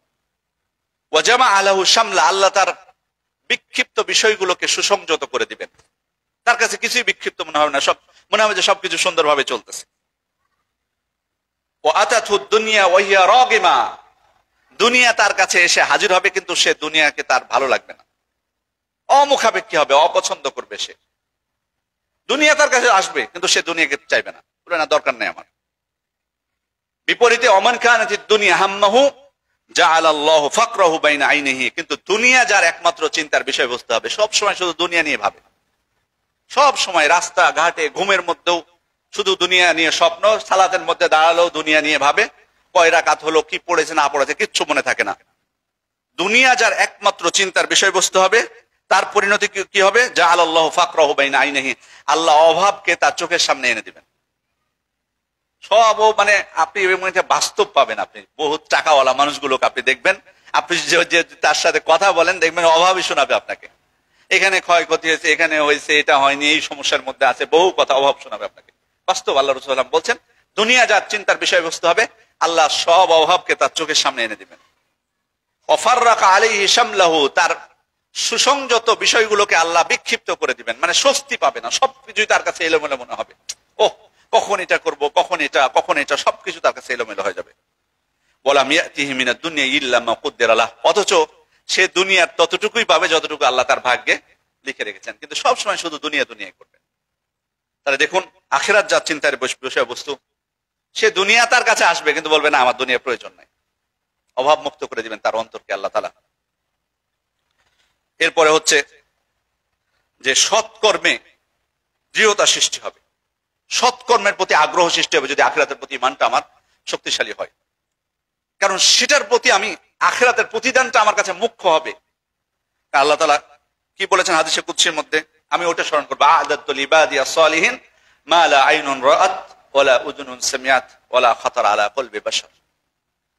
ওয়া জামা আলাহু শামলা, আল্লাহ তার বিক্ষিপ্ত বিষয়গুলোকে সুসংযত করে দিবেন। তার কাছে কিছুই বিক্ষিপ্ত মনে হবে না, সব মনে হবে যে সবকিছু সুন্দরভাবে চলতেছে। ওয়া আতাতহু দুনিয়া ওয়া হিয়া রাগিমা, দুনিয়া তার কাছে এসে হাজির হবে, কিন্তু সে দুনিয়াকে তার ভালো লাগবে না, অমুখাপেক্ষী হবে, অপছন্দ করবে সে। দুনিয়া তার কাছে আসবে কিন্তু সে দুনিয়াকে চাইবে না, বলে না দরকার নেই আমার। বিপরীতে অমান কানাতিদ দুনিয়া হাম্মাহু জাআলাল্লাহু ফাকরাহু বাইনা আইনিহি, কিন্তু দুনিয়া যার একমাত্র চিন্তার বিষয়বস্তু হবে, সব সময় শুধু দুনিয়া নিয়ে ভাবে, সব সময় রাস্তা ঘাটে ঘুমের মধ্যেও শুধু দুনিয়া নিয়ে স্বপ্ন, সালাতের মধ্যে দাঁড়ালেও দুনিয়া নিয়ে ভাবে, কয় রাকাত হলো, কি পড়েছে না পড়েছে কিচ্ছু মনে থাকে না। দুনিয়া যার একমাত্র চিন্তার বিষয়বস্তু হবে, তার পরিণতি কি হবে? জাআলাল্লাহু ফাকরাহু বাইনা আইনিহি, আল্লাহ অভাবকে তার চোখের সামনে এনে দিবেন। সব মানে আপনি বাস্তব পাবেন। আপনি বহুত টাকাওয়ালা মানুষগুলোকে আপনি দেখবেন, আপনি যে তার সাথে কথা বলেন, দেখবেন অভাবই শোনাবে আপনাকে। এখানে ক্ষয়ক্ষতি হয়েছে, এখানে হয়েছে, এটা হয়নি, এই সমস্যার মধ্যে আছে, বহু কথা অভাব শোনাবে আপনাকে। বাস্তব আল্লাহ রাসূল সাল্লাল্লাহু আলাইহি ওয়াসাল্লাম বলছেন, দুনিয়া যার চিন্তার বিষয়বস্তু হবে, আল্লাহ সব অভাবকে তার চোখের সামনে এনে দিবেন। ওয়াফাররাকা আলাইহি শামলাহু, তার সুসংযত বিষয়গুলোকে আল্লাহ বিক্ষিপ্ত করে দিবেন, মানে স্বস্তি পাবে না, সবকিছুই তার কাছে এলোমেলো মনে হবে। কখন এটা করব, কখন এটা, সবকিছু তার কাছে এলোমেলো হয়ে যাবে। ওয়ালাম ইয়াতিহি মিনাদ দুনিয়া ইল্লা মা কুদ্দিরা লাহ, অথচ সে দুনিয়ার ততটুকুই পাবে যতটুকু আল্লাহ তার ভাগ্যে লিখে রেখেছেন, কিন্তু সব সময় শুধু দুনিয়াই করবে। তাহলে দেখুন, আখিরাত যার চিন্তার বিষয়বস্তু, সে দুনিয়া তার কাছে আসবে কিন্তু বলবে না আমার দুনিয়ার প্রয়োজন নাই। অভাব মুক্ত করে দিবেন তার অন্তরকে আল্লাহ তাআলা। এরপরে হচ্ছে যে সৎকর্মে দৃঢ়তা সৃষ্টি হবে, সৎকর্মের প্রতি আগ্রহ সৃষ্টি হবে যদি আখিরাতের প্রতি ঈমানটা আমার শক্তিশালী হয়। কারণ সেটার প্রতি আমি আখিরাতের প্রতিদানটা আমার কাছে মুখ্য হবে। আল্লাহ তাআলা কি বলেছেন হাদিসে কুদসির মধ্যে, আমি ওটা স্মরণ করব, আ'দাতু লিবাদিয়াস সালিহিন মা লা আইনুন রাআত ওয়ালা উযুনুন সামিআত ওয়ালা খাতার আলা কলবি বাশার।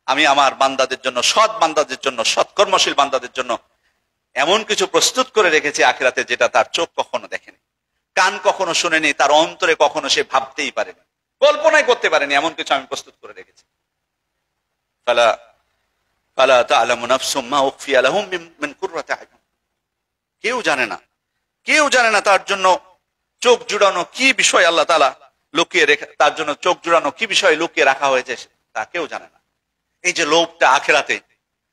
আমি আমার বান্দাদের জন্য, সৎ বান্দাদের জন্য, সৎকর্মশীল বান্দাদের জন্য এমন কিছু প্রস্তুত করে রেখেছি আখিরাতে, যেটা তার চোখ কখনো দেখেনি, কান কখনো শুনেনি, তার অন্তরে কখনো সে ভাবতেই পারেনি। কল্পনাই করতে পারেনি এমন কিছু আমি প্রস্তুত করে রেখেছি। ফালা ফালা তা'লামু নাফসুম মা উখফিয়া লাহুম মিন কুররাতি আ'য়ুন। কেউ জানে না তার জন্য চোখ জুড়ানো কি বিষয় আল্লাহ তাআলা লুকিয়ে রেখে, তার জন্য চোখ জুড়ানো কি বিষয় লুকিয়ে রাখা হয়েছে তা কেউ জানে না। এই যে লোভটা আখিরাতে,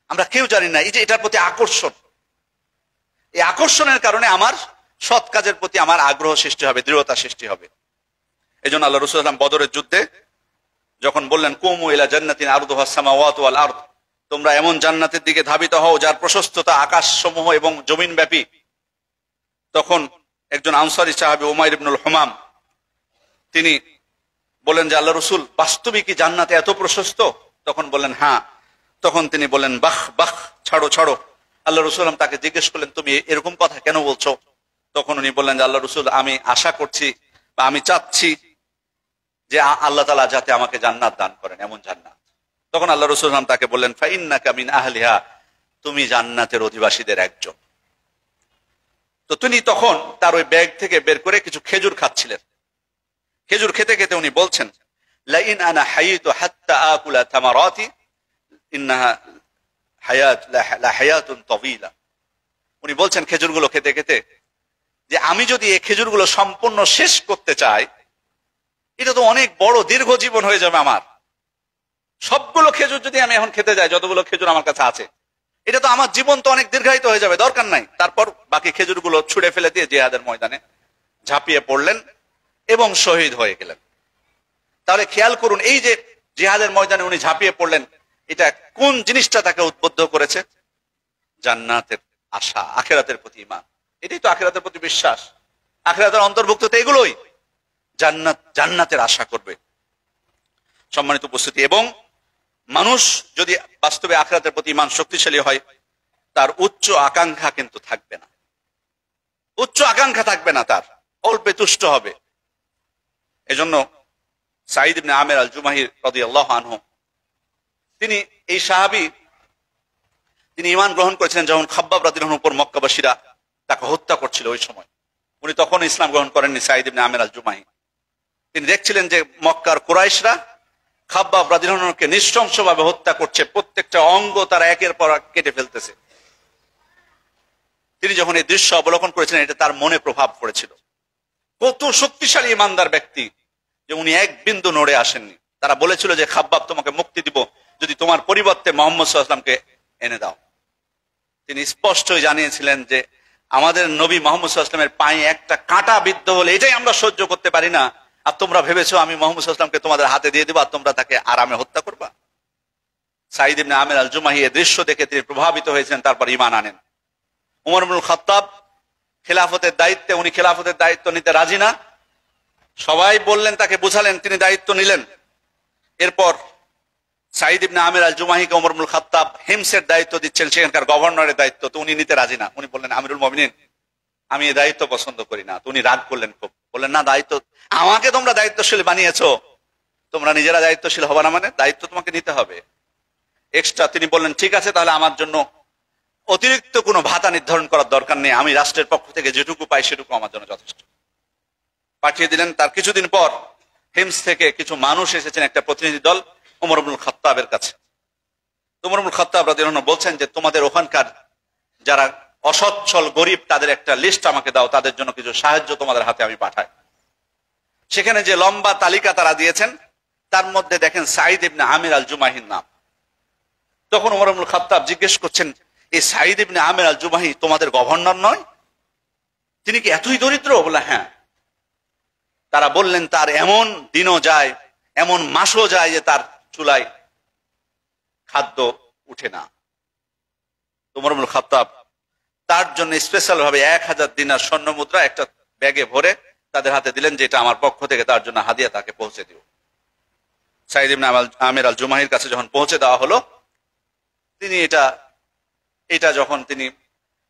আমরা কেউ জানি না। এই যে এটার প্রতি আকর্ষণ, এই আকর্ষণের কারণে আমার সৎ কাজের প্রতি আমার আগ্রহ সৃষ্টি হবে, দৃঢ়তা সৃষ্টি হবে। এই জন্য আল্লাহ রাসূল সাল্লাল্লাহু আলাইহি ওয়াসাল্লাম বদরের যুদ্ধে যখন বললেন কুমু ইলা জান্নাতিন আরদুহাস সামাওয়াতু ওয়াল আরদ, তোমরা এমন জান্নাতের দিকে ধাবিত হও যার প্রশস্ততা আকাশ সমূহ এবং জমিন ব্যাপী, তখন একজন আনসারী সাহাবী উমাইর ইবনুল হুমাম তিনি বলেন যে আল্লাহ রাসূল, বাস্তবিক কি জান্নাতে এত প্রশস্ত? তখন বললেন হ্যাঁ। তখন তিনি বললেন বাহ বাহ, ছাড়ো ছাড়ো। আল্লাহ রাসূল তাকে জিজ্ঞেস করলেন তুমি এরকম কথা কেন বলছো? তখন উনি বললেন যে আল্লাহ রাসূল, আমি আশা করছি বা আমি চাচ্ছি যে আল্লাহ তাআলা যাতে আমাকে জান্নাত দান করেন, এমন জান্নাত। তখন আল্লাহ রাসূল তাকে বললেন ফাইন্নাকা মিন আহলিহা, তুমি জান্নাতের অধিবাসীদের একজন। তো তিনি তখন তার ওই ব্যাগ থেকে বের করে কিছু খেজুর খাচ্ছিলেন। খেজুর খেতে খেতে উনি বলছেন লাইন আনা হাইতু হাত্তা আকুলা থামারাতি ইন্নাহা হায়াতুন তাওয়িলা। উনি বলছেন খেজুরগুলো খেতে খেতে যে আমি যদি এই খেজুরগুলো সম্পূর্ণ শেষ করতে চাই, এটা তো অনেক বড় দীর্ঘ জীবন হয়ে যাবে আমার। সবগুলো খেজুর যদি আমি এখন খেতে যাই, যতগুলো খেজুর আমার কাছে আছে, এটা তো আমার জীবন তো অনেক দীর্ঘায়িত হয়ে যাবে, দরকার নাই। তারপর বাকি খেজুরগুলো ছুঁড়ে ফেলে দিয়ে জিহাদের ময়দানে ঝাঁপিয়ে পড়লেন এবং শহীদ হয়ে গেলেন। তাহলে খেয়াল করুন, এই যে জিহাদের ময়দানে উনি ঝাঁপিয়ে পড়লেন, এটা কোন জিনিসটা তাকে উদ্বুদ্ধ করেছে? জান্নাতের আশা, আখিরাতের প্রতি ঈমান। এটাই তো আখিরাতের প্রতি বিশ্বাস। আখিরাতের অন্তর্ভুক্ত তো এগুলোই, জান্নাতের আশা করবে। সম্মানিত উপস্থিতি, এবং মানুষ যদি বাস্তবে আখিরাতের প্রতি ঈমান শক্তিশালী হয়, তার উচ্চ আকাঙ্ক্ষা কিন্তু থাকবে না। উচ্চ আকাঙ্ক্ষা থাকবে না, তার অল্পে তুষ্ট হবে। এজন্য সাঈদ ইবনে আমের আল জুমাহি রাদিয়াল্লাহু আনহু, তিনি এই সাহাবী, তিনি ঈমান গ্রহণ করেছিলেন যখন খাব্বাব রাদিয়াল্লাহু আনহুর উপর মক্কাবাসীরা তাকে হত্যা করছিল। ওই সময় উনি তখন ইসলাম গ্রহণ করেননি। সাঈদ ইবনে আমের আল জুমাহি তিনি দেখছিলেন যে মক্কার কুরাইশরা খাব্বাব রাদিয়াল্লাহু আনহুকে নৃশংসভাবে হত্যা করছে, প্রত্যেকটা অঙ্গ তারা একের পর এক কেটে ফেলতেছে। তিনি যখন এই দৃশ্য অবলোকন করেছিলেন, এটা তার মনে প্রভাব পড়েছিল। কত শক্তিশালী ইমানদার ব্যক্তি যে উনি এক বিন্দু নড়ে আসেননি। তারা বলেছিল যে খাব্বাব, তোমাকে মুক্তি দিব যদি তোমার পরিবর্তে মুহাম্মদ সাল্লাল্লাহু আলাইহি ওয়াসাল্লামকে এনে দাও। তিনি স্পষ্টই জানিয়েছিলেন যে আমাদের নবী মুহাম্মদ সাল্লাল্লাহু আলাইহি ওয়াসাল্লামের পায়ে একটা কাঁটা বিদ্ধ হলে এটাই আমরা সহ্য করতে পারি না, আর তোমরা ভেবেছো আমি মুহাম্মদ সাল্লাল্লাহু আলাইহি ওয়াসাল্লামকে তোমাদের হাতে দিয়ে দেব আর তোমরা তাকে আরামে হত্যা করবা? সাঈদ ইবনে আমের আল জুমাহি এই দৃশ্য দেখে তিনি প্রভাবিত হয়েছেন, তারপর ঈমান আনেন। উমর ইবনুল খাত্তাব খেলাফতের দায়িত্বে, উনি খেলাফতের দায়িত্ব নিতে রাজি না। সবাই বললেন, তাকে বুঝালেন, তিনি দায়িত্ব নিলেন। এরপর সাঈদ ইবনে আমের আল জুমাহিকে উমর ইবনুল খাত্তাব হিমসের দায়িত্ব দিচ্ছেন, সেখানকার গভর্নরের দায়িত্ব। তো উনি নিতে রাজি না। উনি বললেন আমিরুল মুমিনিন, আমি এই দায়িত্ব পছন্দ করি না। তো উনি রাগ করলেন খুব, বললেন না, দায়িত্ব আমাকে তোমরা দায়িত্বশীল বানিয়েছো, তোমরা নিজেরা দায়িত্বশীল হবে না, মানে দায়িত্ব তোমাকে নিতে হবে এক্সট্রা। তিনি বললেন ঠিক আছে, তাহলে আমার জন্য অতিরিক্ত কোনো ভাতা নির্ধারণ করার দরকার নেই, আমি রাষ্ট্রের পক্ষ থেকে যেটুকু পাই সেটুকু আমার জন্য যথেষ্ট। পাঠিয়ে দিলেন। তার কিছুদিন পর হিমস থেকে কিছু মানুষ এসেছেন, একটা প্রতিনিধি দল উমর ইবনুল খাত্তাবের কাছে। উমর ইবনুল খাত্তাব রাদিয়াল্লাহু আনহু বলছেন যে তোমাদের ওখানকার যারা অসচ্ছল গরিব, তাদের একটা লিস্ট আমাকে দাও, তাদের জন্য কিছু সাহায্য তোমাদের হাতে আমি পাঠাই। সেখানে যে লম্বা তালিকা তারা দিয়েছেন, তার মধ্যে দেখেন সাঈদ ইবনে আমির আল জুমাহির নাম। তখন উমর ইবনুল খাত্তাব জিজ্ঞেস করছেন, এই সাঈদ ইবনে আমির আল জুমাহি তোমাদের গভর্নর নয়? তিনি কি এতই দরিদ্র? বলে হ্যাঁ। তারা বললেন তার এমন দিনও যায়, এমন মাসও যায় যে তার চুলায় খাদ্য উঠে না। উমর ইবনুল খাত্তাব তার জন্য স্পেশাল ভাবে 1000 দিনার স্বর্ণ মুদ্রা একটা ব্যাগে ভরে তাদের হাতে দিলেন, যে এটা আমার পক্ষ থেকে তার জন্য হাদিয়া, তাকে পৌঁছে দিও। সাঈদ ইবনে আমির আল জুমাহির কাছে যখন পৌঁছে দেওয়া হলো, তিনি এটা যখন তিনি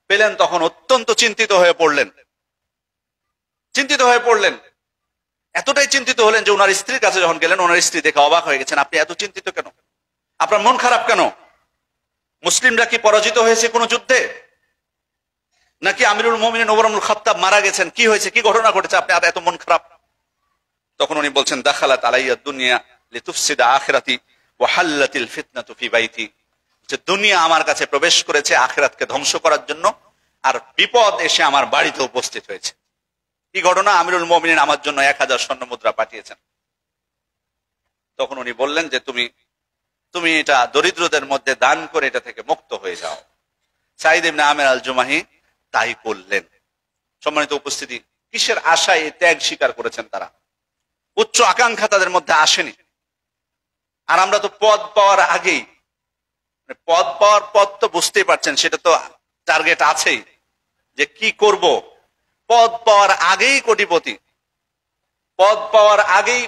পেলেন, তখন অত্যন্ত চিন্তিত হয়ে পড়লেন। এতটাই চিন্তিত হলেন যে ওনার স্ত্রীর কাছে যখন গেলেন, ওনার স্ত্রী দেখে অবাক হয়ে গেছেন, আপনি এত চিন্তিত কেন? আপনার মন খারাপ কেন? মুসলিমরা কি পরাজিত হয়েছে কোন যুদ্ধে, নাকি আমিরুল মুমিনিন উমর ইবনুল খাত্তাব মারা গেছেন? কি হয়েছে, কি ঘটনা ঘটেছে, আপনি এত মন খারাপ? তখন উনি বলছেন দাখালাত আলাইয়া দুনিয়া লিতুফসিদা আখিরাতি ওয়া হাল্লাতিল ফিতনাতু ফি বাইতি, যে দুনিয়া আমার কাছে প্রবেশ করেছে আখিরাতকে ধ্বংস করার জন্য, আর বিপদ এসে আমার বাড়িতে উপস্থিত হয়েছে। কি ঘটনা? আমিরুল মুমিনিন আমার জন্য 1000 স্বর্ণ মুদ্রা পাঠিয়েছেন। তখন উনি বললেন যে তুমি এটা দরিদ্রদের মধ্যে দান করে এটা থেকে মুক্ত হয়ে যাও। সাঈদ ইবনে আমির আল জুমাহি তাই করলেন। সম্মানিত উপস্থিতি, কিসের আশায় এই ত্যাগ স্বীকার করেছেন তারা? উচ্চ আকাঙ্ক্ষা তাদের মধ্যে আসেনি। আর আমরা তো পদ পাওয়ার আগেই, পদ পাওয়ার পদ তো বুঝতেই পারছেন, সেটা তো টার্গেট আছেই যে কি করব। পদ পাওয়ার আগেই কোটিপতি, পদ পাওয়ার আগেই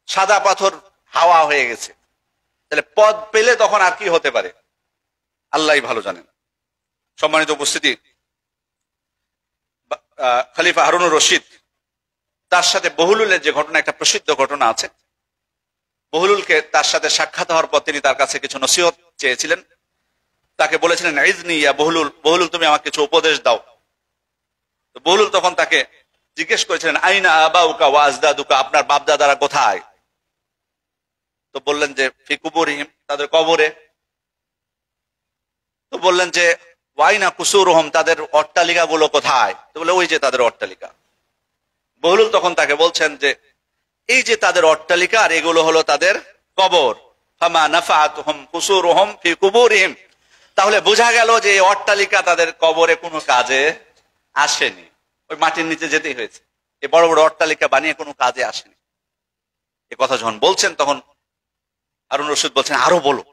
সাদা পাথর হাওয়া হয়ে গেছে, তাহলে পদ পেলে তখন আর কি হতে পারে আল্লাহই ভালো জানেন। সম্মানিত উপস্থিতি, খলিফা হারুনুর রশিদ, তার সাথে বহলুলের যে ঘটনা, একটা প্রসিদ্ধ ঘটনা আছে। বহলুলকে তার সাথে সাক্ষাৎ হওয়ার পর তিনি তার কাছে কিছু নসিহত চেয়েছিলেন। তাকে বলেছিলেন ইজনি ইয়া বহলুল, বহলুল তুমি আমাকে কিছু উপদেশ দাও। তো বহলুল তখন তাকে জিজ্ঞেস করেছিলেন আইনা আবাউকা ওয়া আজদাদুকা, আপনার বাপদাদারা কোথায়? তো বললেন যে ফি কুবুরিহিম, তাদের কবরে। তো বললেন যে ওয়াইনা কুসুরুহুম, তাদের অট্টালিকা গুলো কোথায়? তো বলে ওই যে তাদের অট্টালিকা। বহলুল তখন তাকে বলছেন যে এই যে তাদের অট্টালিকা, আর এগুলো হলো তাদের কবর। ফামা নাফাআতুহুম কুসুরুহুম ফি কুবুরিহিম, তাহলে বোঝা গেল যে এই অট্টালিকা তাদের কবরে কোনো কাজে আসেনি, ওই মাটির নিচে যেতেই হয়েছে। এই বড় বড় অট্টালিকা বানিয়ে কোনো কাজে আসেনি। এ কথা যখন বলছেন তখন হারুন রশিদ বলছেন আরো বলো।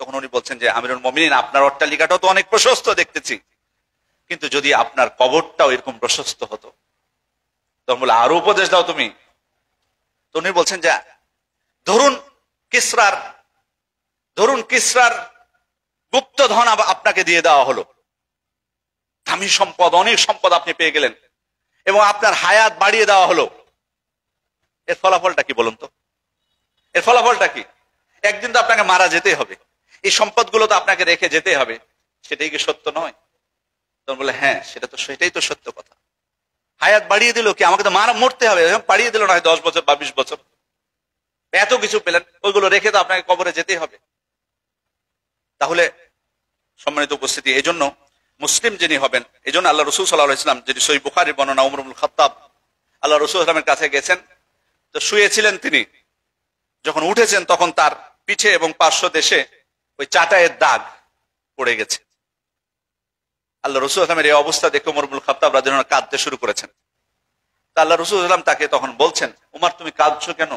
তখন উনি বলছেন যে আমিরুল মুমিনিন, আপনার অট্টালিকাটাও তো অনেক প্রশস্ত দেখতেছি, কিন্তু যদি আপনার কবরটাও এরকম প্রশস্ত হতো। তখন বলে আরো উপদেশ দাও তুমি। তো উনি বলছেন যে ধরুন কিসরার গুপ্ত ধন আপনাকে দিয়ে দেওয়া হলো, দামি সম্পদ, অনেক সম্পদ আপনি পেয়ে গেলেন, এবং আপনার হায়াত বাড়িয়ে দেওয়া হলো। এর ফলাফলটা কি বলুন তো? এর ফলাফলটা কি? একদিন তো আপনাকে মারা যেতেই হবে, এই সম্পদগুলো তো আপনাকে রেখে যেতে হবে, সেটাই কি সত্য নয়? তখন বলে হ্যাঁ, সেটাই তো সত্য কথা। হায়াত বাড়িয়ে দিল কি? আমাকে তো মরতে হবে, বাড়িয়ে দিল না হয় 10 বছর বা 20 বছর, এত কিছু পেলেন, ওইগুলো রেখে তো আপনাকে কবরে যেতেই হবে। তাহলে সম্মানিত উপস্থিতি, এই জন্য মুসলিম যিনি হবেন, এই জন্য আল্লাহ রসুল সাল্লাল্লাহু আলাইহি ওয়াসাল্লাম, যেটি সহিহ বুখারীর বর্ণনা, উমর ইবনুল খাত্তাব আল্লাহ রসুল সাল্লামের কাছে গেছেন, তো শুয়েছিলেন তিনি। যখন উঠেছেন তখন তার পিঠে এবং পার্শ্ব দেশে ওই চাটাইয়ের দাগ পড়ে গেছে। আল্লাহ রসুল সাল্লামের এই অবস্থা দেখে উমর ইবনুল খাত্তাব রাদিয়াল্লাহু আনহু কাঁদতে শুরু করেছেন। তা আল্লাহ রসুল সাল্লাম তাকে তখন বলছেন, উমর তুমি কাঁদছো কেন?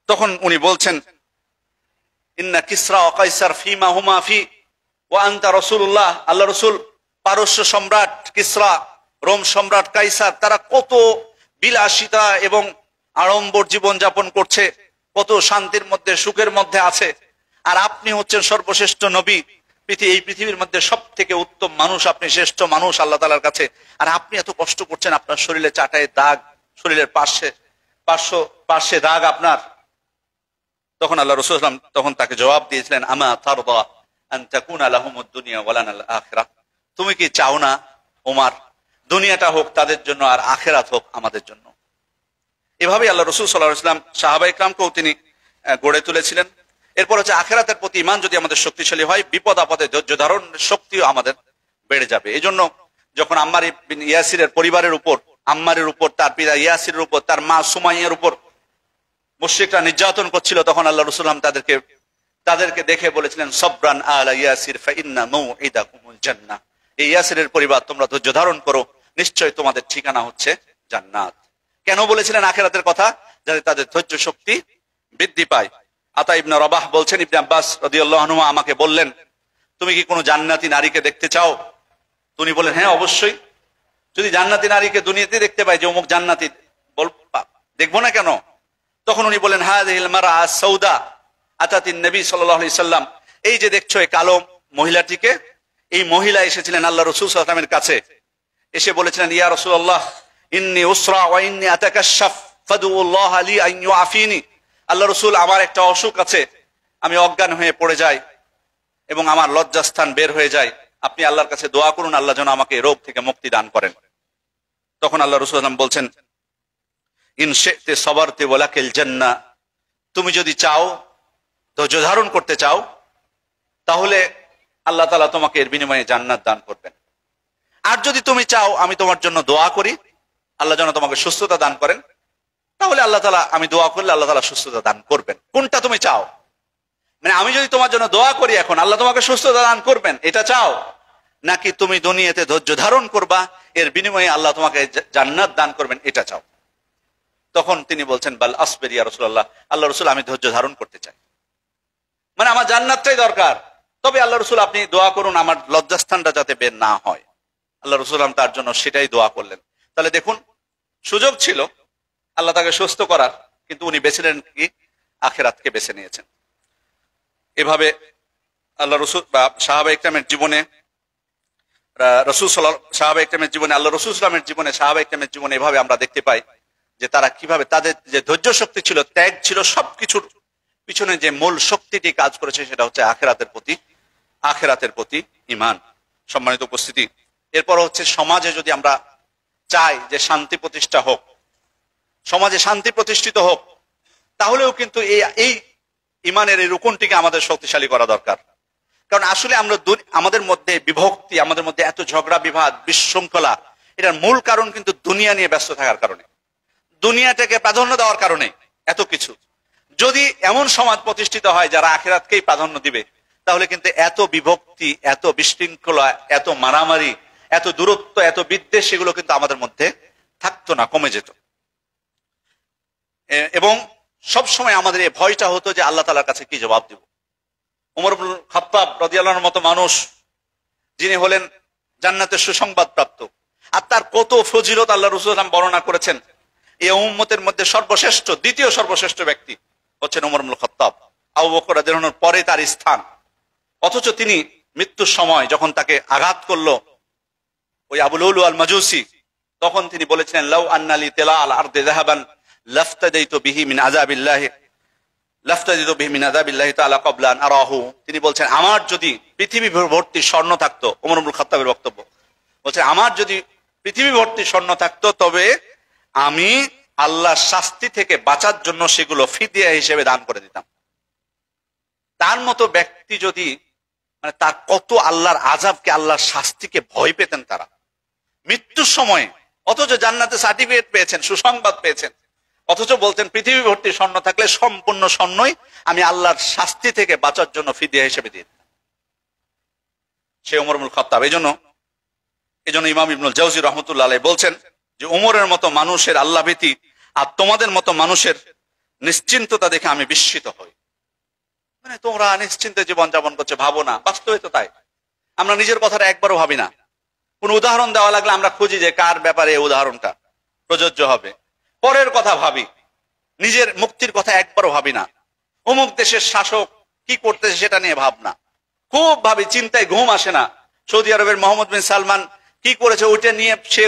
তখন উনি বলছেন ইন্না কিসরা ওয়া কাইসার ফীমা হুমা ফি ওয়া আনতা রাসূলুল্লাহ, আল্লাহ রসুল, পারস্য সম্রাট কিসরা, রোম সম্রাট কাইসার, তারা কত বিলাসিতা এবং আড়ম্বর জীবন যাপন করছে, কত শান্তির মধ্যে, সুখের মধ্যে আছে, আর আপনি হচ্ছেন সর্বশ্রেষ্ঠ নবী, এই পৃথিবীর মধ্যে সব থেকে উত্তম মানুষ, আপনি শ্রেষ্ঠ মানুষ আল্লাহ তাআলার কাছে, আর আপনি এত কষ্ট করছেন, আপনার শরীরে চাটাইয়ের দাগ, শরীরের পার্শ্বে দাগ আপনার। তখন আল্লাহ রাসূল সাল্লাল্লাহু আলাইহি ওয়াসাল্লাম তখন তাকে জবাব দিয়েছিলেন আমা তারদা আন তাকুনা লাহুমুদ দুনিয়া ওয়া লানাল আখিরাহ, তুমি কি চাও না ওমর, দুনিয়াটা হোক তাদের জন্য আর আখিরাত হোক আমাদের জন্য? এভাবেই আল্লাহ রাসূল সাল্লাল্লাহু আলাইহি ওয়াসাল্লাম সাহাবায়ে কিরামকেও তিনি গড়ে তুলেছিলেন। এরপর হচ্ছে আখিরাতের প্রতি ঈমান যদি আমাদের শক্তিশালী হয়, বিপদ আপদে ধৈর্য ধারণের শক্তিও আমাদের বেড়ে যাবে। এই জন্য যখন আম্মার বিন ইয়াসিরের পরিবারের উপর, আম্মারের উপর, তার পিতা ইয়াসিরের উপর, তার মা সুমাইয়ার উপর মুশরিকরা নির্যাতন করছিল, তখন আল্লাহ রাসূল তাদেরকে দেখে বলেছিলেন সবরান আলা ইয়াসির ফাইন্না মাউইদাকুমুল জান্নাহ, এই ইয়াসিরের পরিবার তোমরা ধৈর্য ধারণ করো, নিশ্চয় তোমাদের ঠিকানা হচ্ছে জান্নাত। কেন বলেছিলেন আখিরাতের কথা? যাতে তাদের ধৈর্য শক্তি বৃদ্ধি পায়। আতা ইবনে রবাহ বলছেন, ইবনে আব্বাস রাদিয়াল্লাহু আনহু আমাকে বললেন তুমি কি কোনো জান্নাতি নারীকে দেখতে চাও? তিনি বলেন হ্যাঁ অবশ্যই, যদি জান্নাতি নারীকে দুনিয়াতে দেখতে পাই যে অমুক জান্নাতি, দেখবো না কেন? তখন উনি বলেন হাযিহিল মারআ সাউদা আতাতিন নবী সাল্লাল্লাহু আলাইহি সাল্লাম, এই যে দেখছো এই কালো মহিলাটিকে, এই মহিলা এসেছিলেন আল্লাহ রাসূল সাল্লাল্লাহু আলাইহি ওয়াসাল্লামের কাছে, এসে বলেছিলেন ইয়া রাসূলুল্লাহ ইন্নী উসরা ওয়া ইন্নী আতাকাশাফ ফাদুল্লাহ লি আন ইউআফিনি, আল্লাহ রাসূল আমার একটা অসুখ আছে, আমি অজ্ঞান হয়ে পড়ে যাই এবং আমার লজ্জাস্থান বের হয়ে যায়, আপনি আল্লাহর কাছে দোয়া করুন আল্লাহ যেন আমাকে এই রোগ থেকে মুক্তি দান করেন। তখন আল্লাহ রাসূল সাল্লাল্লাহু আলাইহি ওয়াসাল্লাম বলছেন ইন শি'তি সাবারতি ওয়ালাকিল জান্নাহ, তুমি যদি চাও, ধৈর্য ধারণ করতে চাও, তাহলে আল্লাহ তাআলা তোমাকে এর বিনিময়ে জান্নাত দান করবেন। আর যদি তুমি চাও আমি তোমার জন্য দোয়া করি আল্লাহ যেন তোমাকে সুস্থতা দান করেন, তাহলে আল্লাহ তাআলা, আমি দোয়া করলে আল্লাহ তাআলা সুস্থতা দান করবেন। কোনটা তুমি চাও? মানে আমি যদি তোমার জন্য দোয়া করি এখন আল্লাহ তোমাকে সুস্থতা দান করবেন, এটা চাও? নাকি তুমি দুনিয়াতে ধৈর্য ধারণ করবা, এর বিনিময়ে আল্লাহ তোমাকে জান্নাত দান করবেন, এটা চাও? তখন তিনি বলছেন বাল আসবির ইয়া রাসূলুল্লাহ, আল্লাহ রাসূল আমি ধৈর্য ধারণ করতে চাই, মানে আমার জান্নাতটাই দরকার। তবে আল্লাহ রাসূল আপনি দোয়া করুন আমার লজ্জাস্থানটা যাতে বের না হয়। আল্লাহ রাসূল তার জন্য সেটাই দোয়া করলেন। তাহলে দেখুন, সুযোগ ছিল আল্লাহ তাকে সুস্থ করার, কিন্তু উনি বেছে নেন কি? আখিরাতকে বেছে নিয়েছেন। এভাবে আল্লাহ রাসূল বা সাহাবা ইকরামের জীবনে, সাহাবা ইকরামের জীবনে, আল্লাহ রাসূল সাল্লাল্লাহু আলাইহি ওয়াসাল্লামের জীবনে, সাহাবা ইকরামের জীবনে এভাবে আমরা দেখতে পাই যে তারা কিভাবে তাদের যে ধৈর্য শক্তি ছিল, ত্যাগ ছিল, সবকিছুর পিছনে যে মূল শক্তিটি কাজ করেছে সেটা হচ্ছে আখিরাতের প্রতি ঈমান। সম্মানিত উপস্থিতি, এরপর হচ্ছে সমাজে যদি আমরা চাই যে শান্তি প্রতিষ্ঠা হোক, সমাজে শান্তি প্রতিষ্ঠিত হোক, তাহলেও কিন্তু এই ঈমানের এই রুকনটিকে আমাদের শক্তিশালী করা দরকার। কারণ আসলে আমরা আমাদের মধ্যে বিভক্তি, আমাদের মধ্যে এত ঝগড়া বিবাদ, বিশৃঙ্খলা, এটার মূল কারণ কিন্তু দুনিয়া নিয়ে ব্যস্ত থাকার কারণে, দুনিয়াটাকে প্রাধান্য দেওয়ার কারণে এত কিছু। যদি এমন সমাজ প্রতিষ্ঠিত হয় যারা আখিরাতকেই প্রাধান্য দিবে, তাহলে কিন্তু এত বিভক্তি, এত বিশৃঙ্খলা, এত মারামারি, এত দূরত্ব, এত বিদ্বেষ, এগুলো কিন্তু আমাদের মধ্যে থাকতো না, কমে যেত। এবং সব সময় আমাদের এই ভয়টা হতো যে আল্লাহ তাআলার কাছে কি জবাব দিব। ওমর ইবনে খাত্তাব রাদিয়াল্লাহু আনহুর মতো মানুষ, যিনি হলেন জান্নাতের সুসংবাদ প্রাপ্ত, আর তার কত ফজিলত আল্লাহ রাসূল সাল্লাল্লাহু আলাইহি ওয়াসাল্লাম বর্ণনা করেছেন। এই উম্মতের মধ্যে সর্বশ্রেষ্ঠ, দ্বিতীয় সর্বশ্রেষ্ঠ ব্যক্তি হচ্ছেন ওমর ইবনে খাত্তাব। আবু বকর রাদিয়াল্লাহু আনহুর পরে তার স্থান। অথচ তিনি মৃত্যুর সময় যখন তাকে আঘাত করলো ওই আবু লুলু আল মাজুসি, তখন তিনি বলেছিলেন লাউ আন্নালি তিলা আল আরদি যাহাবান লাফতাদাইতু বিহি মিন আযাবিল্লাহি তাআলা ক্বাবলা আন আরাহু। তিনি বলছেন আমার যদি পৃথিবী ভর্তি স্বর্ণ থাকতো, ওমর ইবনে খাত্তাবের বক্তব্য বলছেন আমার যদি পৃথিবী ভর্তি স্বর্ণ থাকতো, তবে আমি আল্লাহর শাস্তি থেকে বাঁচার জন্য সেগুলো ফিদিয়া হিসেবে দান করে দিতাম। তার মতো ব্যক্তি যদি, মানে তার কত আল্লাহর আযাবকে, আল্লাহর শাস্তিকে ভয় পেতেন তারা মৃত্যুর সময়, অথচ জান্নাতে সার্টিফিকেট পেয়েছেন, সুসংবাদ পেয়েছেন, অথচ বলতেন পৃথিবী ভর্তি স্বর্ণ থাকলে সম্পূর্ণ স্বর্ণই আমি আল্লাহর শাস্তি থেকে বাঁচার জন্য ফিদিয়া হিসেবে দিয়ে দিতাম। সে ওমর ইবনে খাত্তাব। এজন্য ইমাম ইবনুল জাওজি রাহমাতুল্লাহ আলাইহি বলছেন যে ওমরের মতো মানুষের আল্লাহ ভীতি আর তোমাদের মতো মানুষের নিশ্চিন্ততা দেখে আমি বিস্মিত হই। মানে তোমরা নিশ্চিন্তে জীবন যাপন করছো, ভাবো না। বাস্তবে তো তাই, আমরা নিজের কথাটা একবারও ভাবি না। কোন উদাহরণ দেওয়া লাগলে আমরা খুঁজি যে কার ব্যাপারে এই উদাহরণটা প্রযোজ্য হবে, পরের কথা ভাবি, নিজের মুক্তির কথা একবারও ভাবি না। অমুক দেশের শাসক কি করতেছে সেটা নিয়ে ভাবনা খুব ভাবি, চিন্তায় ঘুম আসে না। সৌদি আরবের মোহাম্মদ বিন সালমান কি করেছে, ওইটা নিয়ে, সে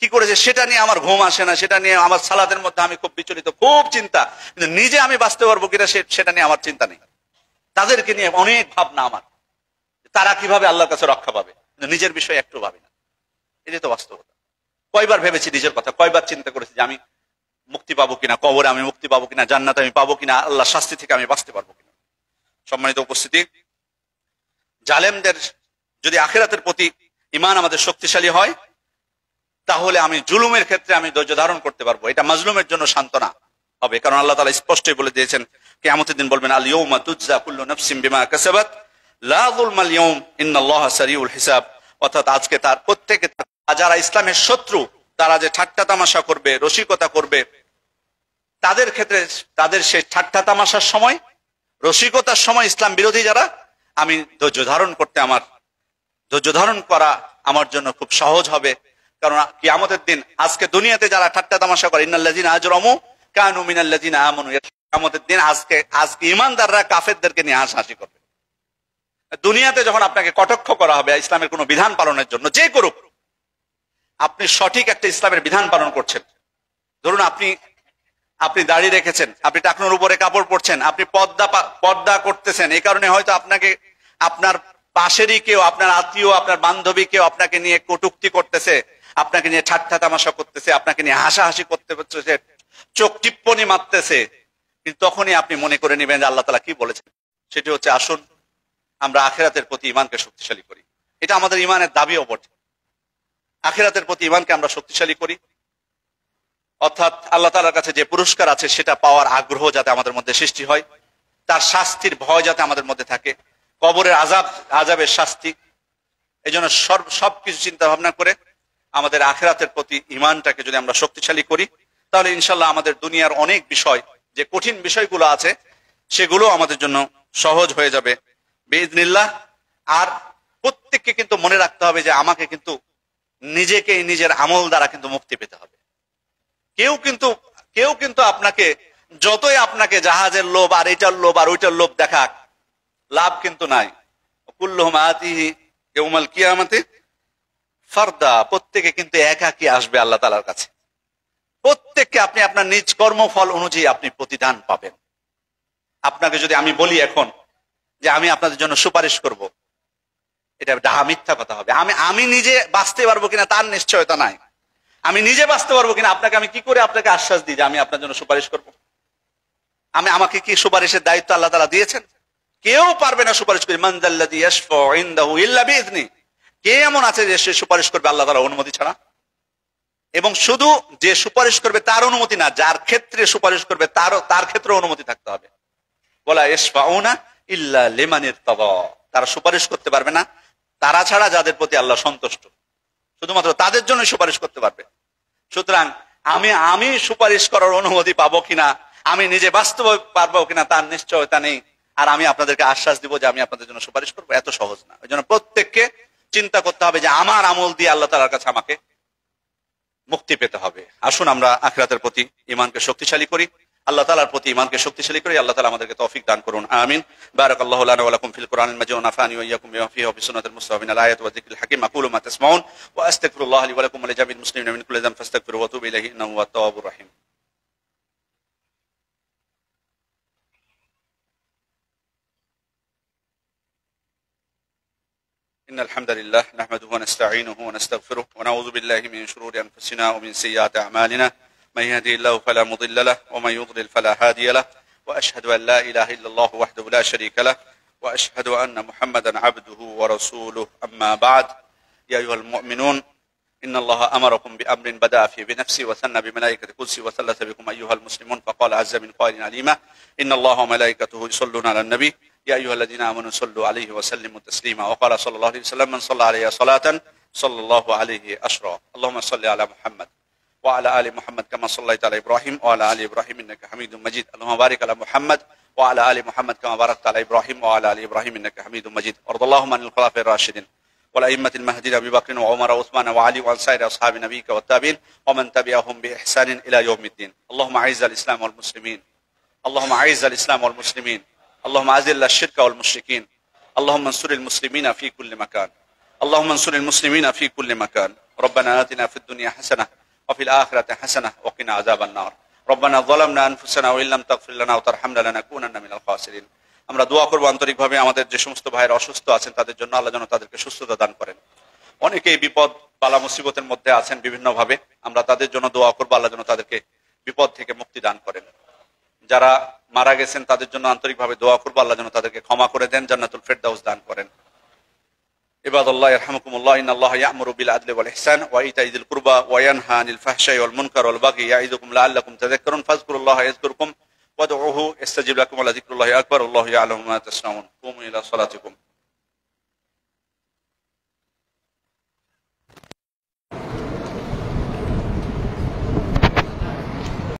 কি করেছে সেটা নিয়ে আমার ঘুম আসে না, সেটা নিয়ে আমার সালাতের মধ্যে আমি খুব বিচলিত, খুব চিন্তা। কিন্তু নিজে আমি বাঁচতে পারবো কিনা সেটা নিয়ে আমার চিন্তা নেই। তাদেরকে নিয়ে অনেক ভাবনা আমার, তারা কিভাবে আল্লাহর কাছে রক্ষা পাবে, নিজের বিষয়ে একটু ভাবি না। এটাই তো বাস্তবতা। কয়বার ভেবেছি নিজের কথা, কয়বার চিন্তা করেছি যে আমি মুক্তি পাবো কিনা, কবরে আমি মুক্তি পাবো কিনা, জান্নাত আমি পাবো কিনা, আল্লাহ শাস্তি থেকে আমি বাঁচতে পারবো কিনা। সম্মানিত উপস্থিতি, জালেমদের যদি আখিরাতের প্রতি ঈমান আমাদের শক্তিশালী হয়, তাহলে আমি জুলুমের ক্ষেত্রে আমি ধৈর্য ধারণ করতে পারবো। এটা মাজলুমের জন্য সান্ত্বনা হবে, কারণ আল্লাহ তাআলা স্পষ্টই বলে দিয়েছেন কিয়ামতের দিন বলবেন আল ইয়াউমা তুজজা কুল্লু নাফসিন বিমা কাসাবাত লা যুলমাল ইয়াউম ইন্নাল্লাহা সারিউল হিসাব। অর্থাৎ আজকে তার প্রত্যেকে, যারা ইসলামের শত্রু, তারা যে ঠাট্টা তামাশা করবে, রসিকতা করবে, তাদের ক্ষেত্রে তাদের সেই ঠাট্টা তামাশার সময়, রসিকতার সময় ইসলাম বিরোধী যারা, আমি ধৈর্য ধারণ করা আমার জন্য খুব সহজ হবে। কারণ কিয়ামতের দিন আজকে দুনিয়াতে যারা ঠাট্টা তামাশা করে, ইন্নাল্লাযিনা আজরামু কানু মিনাল্লাযিনা আমানু, কিয়ামতের দিন আজকে ঈমানদাররা কাফেরদেরকে নিয়ে হাসাহাসি করবে। দুনিয়াতে যখন আপনাকে কটাক্ষ করা হবে ইসলামের কোনো বিধান পালনের জন্য, যে করুক, আপনি সঠিক একটা ইসলামের বিধান পালন করছেন। ধরুন আপনি দাঁড়িয়ে রেখেছেন, আপনি টাকনুর উপরে কাপড় পরছেন, আপনি পর্দা করতেছেন, এই কারণে হয়তো আপনাকে আপনার পাশেরই কেউ, আপনার আত্মীয়, আপনার বান্ধবী কেউ আপনাকে নিয়ে কটূক্তি করতেছে, আপনাকে নিয়ে ঠাট্টা তামাশা করতেছে, আপনাকে নিয়ে হাসাহাসি করতে হচ্ছে, চোখ টিপ্পনি মারতেছে, কিন্তু তখনই আপনি মনে করে নেবেন যে আল্লাহ তাআলা কি বলেছেন। সেটি হচ্ছে, আসুন আমরা আখিরাতের প্রতি ঈমানকে শক্তিশালী করি। এটা আমাদের ঈমানের দাবিও বটে। আখিরাতের প্রতি ঈমানকে আমরা শক্তিশালী করি, অর্থাৎ আল্লাহ তাআলার কাছে যে পুরস্কার আছে সেটা পাওয়ার আগ্রহ যাতে আমাদের মধ্যে সৃষ্টি হয়, তার শাস্তির ভয় যাতে আমাদের মধ্যে থাকে, কবরের আযাবের শাস্তি। এই জন্য সবকিছু চিন্তা ভাবনা করে আমাদের আখিরাতের প্রতি ঈমানটাকে যদি আমরা শক্তিশালী করি, তাহলে ইনশাআল্লাহ আমাদের দুনিয়ার অনেক বিষয়, যে কঠিন বিষয়গুলো আছে, সেগুলো আমাদের জন্য সহজ হয়ে যাবে বিইذنিল্লাহ। আর প্রত্যেককে কিন্তু মনে রাখতে হবে যে আমাকে কিন্তু নিজেকে নিজের আমল দ্বারা কিন্তু মুক্তি পেতে হবে। কেউ কিন্তু আপনাকে যতই আপনাকে জাহাজের লোভ আর এটার লোভ আর ওইটার লোভ দেখাক, লাভ কিন্তু নাই। কুল্লুহুম আতিহি ইয়াউমাল কিয়ামাতি ফারদা, প্রত্যেকে কিন্তু একাকী আসবে আল্লাহ তাআলার কাছে। প্রত্যেককে আপনি আপনার নিজ কর্মফল অনুযায়ী আপনি প্রতিদান পাবেন। আপনাকে যদি আমি বলি এখন যে আমি আপনাদের জন্য সুপারিশ করব, এটা ডাহা মিথ্যা কথা হবে। আমি নিজে বাঁচতে পারবো কিনা তার নিশ্চয়তা নাই। আমি নিজে বাঁচতে পারবো কিনা আপনাকে আমি কি করে আপনাকে আশ্বাস দিই যে আমি আপনার জন্য সুপারিশ করব? আমাকে কি সুপারিশের দায়িত্ব আল্লাহ তাআলা দিয়েছেন? কেউ পারবে না সুপারিশ করে। মান যাল্লাযী ইয়াশফাউ ইনদাহু ইল্লা বিইذনি, কে এমন আছে যে সে সুপারিশ করবে আল্লাহ তাআলার অনুমতি ছাড়া? এবং শুধু যে সুপারিশ করবে তার অনুমতি না, যার ক্ষেত্রে সুপারিশ করবে তার ক্ষেত্রে অনুমতি থাকতে হবে। ওয়ালা ইয়াশফাউনা ইল্লা লিমান ইরতাদা, তারা সুপারিশ করতে পারবে না তারা ছাড়া যাদের প্রতি আল্লাহ সন্তুষ্ট, শুধুমাত্র তাদের জন্য সুপারিশ করতে পারবে। সুতরাং আমি সুপারিশ করার অনুমতি পাবো কিনা, আমি নিজে বাস্তব পারবো কিনা তার নিশ্চয়তা নেই। আর আমি আপনাদেরকে আশ্বাস দিব যে আমি আপনাদের জন্য সুপারিশ করবো, এত সহজ না। ওই জন্য প্রত্যেককে চিন্তা করতে হবে যে আমার আমল দিয়ে আল্লাহ তাআলার কাছে আমাকে মুক্তি পেতে হবে। আসুন আমরা আখিরাতের প্রতি ঈমানকে শক্তিশালী করি, আল্লাহ তাআলার প্রতি ঈমানকে শক্তিশালী করি। আল্লাহ তাআলা আমাদেরকে তৌফিক দান করুন, আমিন। বারাকাল্লাহু লানা ওয়া লাকুম ফিল কুরআনিল মাজিদ ওয়া নাফানি ওয়া ইয়্যাকুম বিমা ফিহি ওয়া বিসুন্নাতিল মুস্তাফা মিনাল আয়াতি ওয়া যিকরিল হাকীম। আকুলু মা তাসমাউন ওয়া আস্তাগফিরুল্লাহ লি ওয়া লাকুম ওয়া লিজামিল মুসলিমিনা মিন কুল্লি যামবিন ফাস্তাগফিরুহু ওয়া তুবু ইলাইহি ইন্নাহু হুয়াত তাওয়াবুর রাহিম। إن الحمد لله نحمده ونستعينه ونستغفره ونعوذ بالله من شرور أنفسنا ومن سيئات أعمالنا، من يهده الله فلا مضل له ومن يضلل فلا هادي له، وأشهد أن لا إله إلا الله وحده لا شريك له، وأشهد أن محمدا عبده ورسوله. أما بعد، يا أيها المؤمنون، إن الله أمركم بأمر بدأ فيه بنفسه وثنى بملائكة قدسه وثلث بكم أيها المسلمون، فقال عز من قائل عليما: إن الله وملائكته يصلون على النبي يا أيها الذين آمنوا صلوا عليه وسلموا تسليما. وقال صلى الله عليه وسلم: من صلى عليه صلاة صلى الله عليه أشرا. اللهم صل على محمد وعلى آل محمد كما صليت على إبراهيم وعلى آل إبراهيم إنك حميد مجيد. اللهم بارك على محمد وعلى آل محمد كما باركت على إبراهيم وعلى آل إبراهيم إنك حميد مجيد. وارض اللهم عن الخلفاء الراشدين والأئمة المهديين أبي بكر وعمر وعثمان وعلي وعن سائر أصحاب نبيك والتابعين ومن تبعهم بإحسان إلى يوم الدين. اللهم أعز الإسلام والمسلمين، اللهم أعز الإسلام والمسلمين، اللهم أذل الشرك والمشركين، اللهم انصر المسلمين في كل مكان، اللهم انصر المسلمين في كل مكان. ربنا آتنا في الدنيا حسنة وفي الآخرة حسنة وقنا عذاب النار. ربنا ظلمنا أنفسنا وإن لم تغفر لنا وترحمنا لنكونن من الخاسرين. আমরা দোয়া করব আন্তরিকভাবে আমাদের যে সমস্ত ভাইয়েরা অসুস্থ আছেন তাদের জন্য আল্লাহ যেন তাদেরকে সুস্থতা দান করেন। অনেকেই বিপদ বালা মুসিবতের মধ্যে আছেন বিভিন্নভাবে, আমরা তাদের জন্য দোয়া করব আল্লাহ যেন তাদেরকে বিপদ থেকে মুক্তি দান করেন। যারা মারা গেছেন তাদের জন্য আন্তরিকভাবে দোয়া করব আল্লাহ যেন তাদেরকে ক্ষমা করে দেন, জান্নাতুল ফেরদাউস দান করেন। ইবাদাল্লাহ ইয়ারহামুকুমুল্লাহ, ইন্নাল্লাহা ইয়া'মুরু বিল আদলি ওয়াল ইহসান ওয়া ইতা'i যিল কুরবা ওয়া ইয়ানহা আনিল ফাহশাই ওয়াল মুনকার ওয়াল বাগই ইয়া'iযুকুম লা'আল্লাকুম তাযাক্কারুন। ফাযকুরুল্লাহা ইয়াযকুরকুম ওয়াদউহু ইস্তাজিব লাকুম ওয়া লাযিকরুল্লাহি আকবার। আল্লাহু ইয়া'লামু মা তাসনাউন। কুমু ইলা সালাতিকুম।